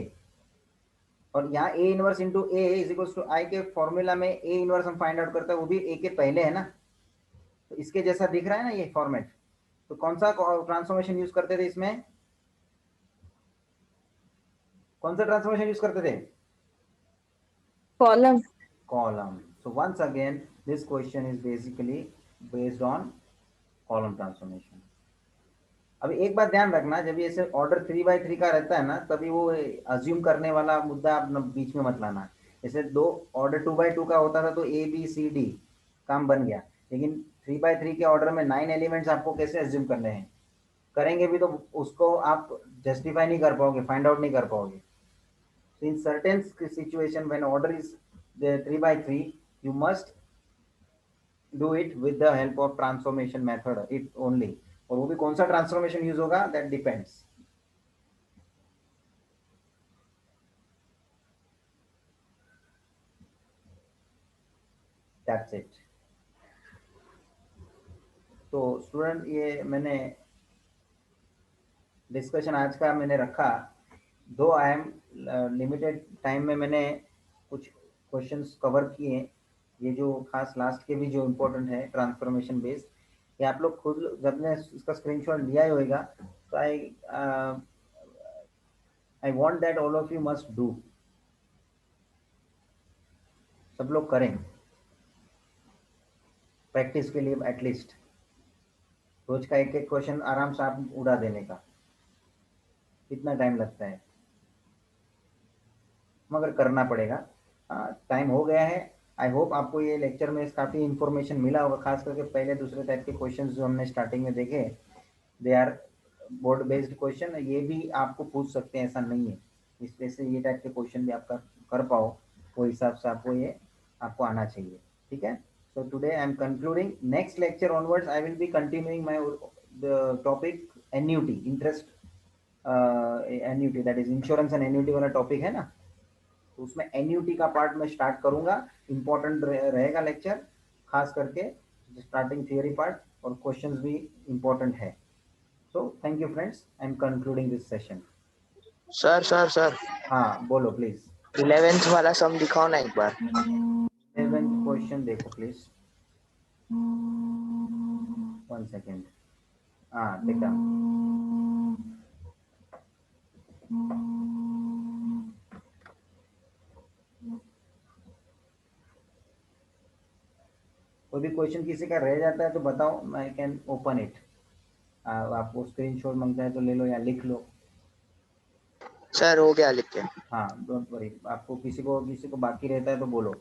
और यहाँ A inverse into A is equal to I के फॉर्मूला में ए इनवर्स हम फाइंड आउट करते हैं, वो भी ए के पहले है ना, तो इसके जैसा दिख रहा है ना ये फॉर्मेट। तो कौन सा ट्रांसफॉर्मेशन यूज करते थे इसमें, कौन सा ट्रांसफॉर्मेशन यूज करते थे? Column. Column. So once again, this question is basically based on column transformation. अब एक बात ध्यान रखना, जब ये ऐसे ऑर्डर 3x3 का रहता है ना, तभी वो अज्यूम करने वाला मुद्दा आप बीच में मत लाना। जैसे दो ऑर्डर 2x2 का होता था तो ए बी सी डी काम बन गया, लेकिन 3x3 के ऑर्डर में 9 एलिमेंट्स आपको कैसे अज्यूम करने हैं, करेंगे भी तो उसको आप जस्टिफाई नहीं कर पाओगे, फाइंड आउट नहीं कर पाओगे। So in certain situation when order is the 3x3, you must do it with the help of transformation method it only, और वो भी कौन सा ट्रांसफॉर्मेशन यूज होगा that depends. That's it. तो स्टूडेंट ये मैंने डिस्कशन आज का मैंने रखा, दो आई एम लिमिटेड टाइम में मैंने कुछ क्वेश्चंस कवर किए, ये जो खास लास्ट के भी जो इम्पोर्टेंट है ट्रांसफॉर्मेशन बेस्ड, ये आप लोग खुद जब ने इसका स्क्रीनशॉट लिया ही होगा, तो I want that all of you must do, सब लोग करें प्रैक्टिस के लिए, एटलीस्ट रोज का एक एक क्वेश्चन आराम से आप उड़ा देने का, कितना टाइम लगता है, मगर करना पड़ेगा। टाइम हो गया है। आई होप आपको ये लेक्चर में काफ़ी इंफॉर्मेशन मिला होगा, खास करके पहले दूसरे टाइप के क्वेश्चंस जो हमने स्टार्टिंग में देखे, they are board based question, ये भी आपको पूछ सकते हैं, ऐसा नहीं है, इस वजह से ये टाइप के क्वेश्चन भी आपका कर पाओ वो हिसाब से आपको ये आपको आना चाहिए, ठीक है। So today I am concluding, next lecture onwards I will be continuing my the topic annuity, interest annuity, that is insurance and annuity वाला टॉपिक है ना, तो उसमें एन्यूटी का पार्ट मैं स्टार्ट करूंगा, इंपॉर्टेंट रहेगा लेक्चर, खास करके स्टार्टिंग थियोरी पार्ट, और क्वेश्चंस भी इंपॉर्टेंट है। So thank you friends, I am concluding this session. Sir हाँ बोलो प्लीज। 11th वाला सम दिखाओ ना एक बार। 11th क्वेश्चन देखो प्लीज, 1 सेकेंड। हाँ देखा, कोई भी क्वेश्चन किसी का रह जाता है तो बताओ, मैं कैन ओपन इट, आपको स्क्रीनशॉट मांगता है तो ले लो या लिख लो। सर हो गया लिख के। हाँ डोंट वरी, आपको किसी को बाकी रहता है तो बोलो।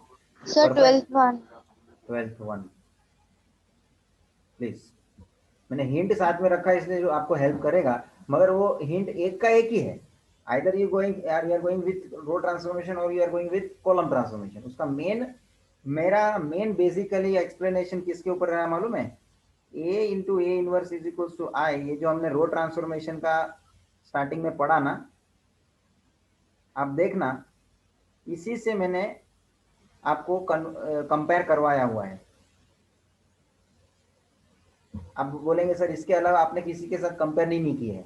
Sir 12th one। 12th one please, मैंने हिंट साथ में रखा है इसलिए जो आपको हेल्प करेगा, मगर वो हिंट एक का एक ही है, either you are going with row transformation और you are going with column transformation. उसका मेरा मेन बेसिकली एक्सप्लेनेशन किसके ऊपर रहा मालूम है, A into A inverse is equal to I, ये जो हमने रो ट्रांसफॉर्मेशन का स्टार्टिंग में पढ़ा ना, आप देखना इसी से मैंने आपको कंपेयर करवाया हुआ है। आप बोलेंगे सर इसके अलावा आपने किसी के साथ कंपेयर नहीं किया है,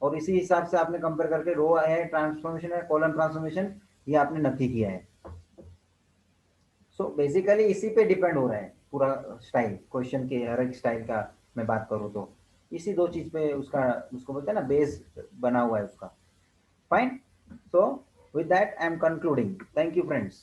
और इसी हिसाब से आपने कंपेयर करके रो है ट्रांसफॉर्मेशन है कॉलम ट्रांसफॉर्मेशन ये आपने नक्की किया है। सो बेसिकली इसी पे डिपेंड हो रहा है पूरा स्टाइल, क्वेश्चन के हर एक स्टाइल का मैं बात करूँ तो इसी दो चीज पे उसको बोलते हैं ना, बेस बना हुआ है उसका। Fine, so with that I am concluding, thank you friends.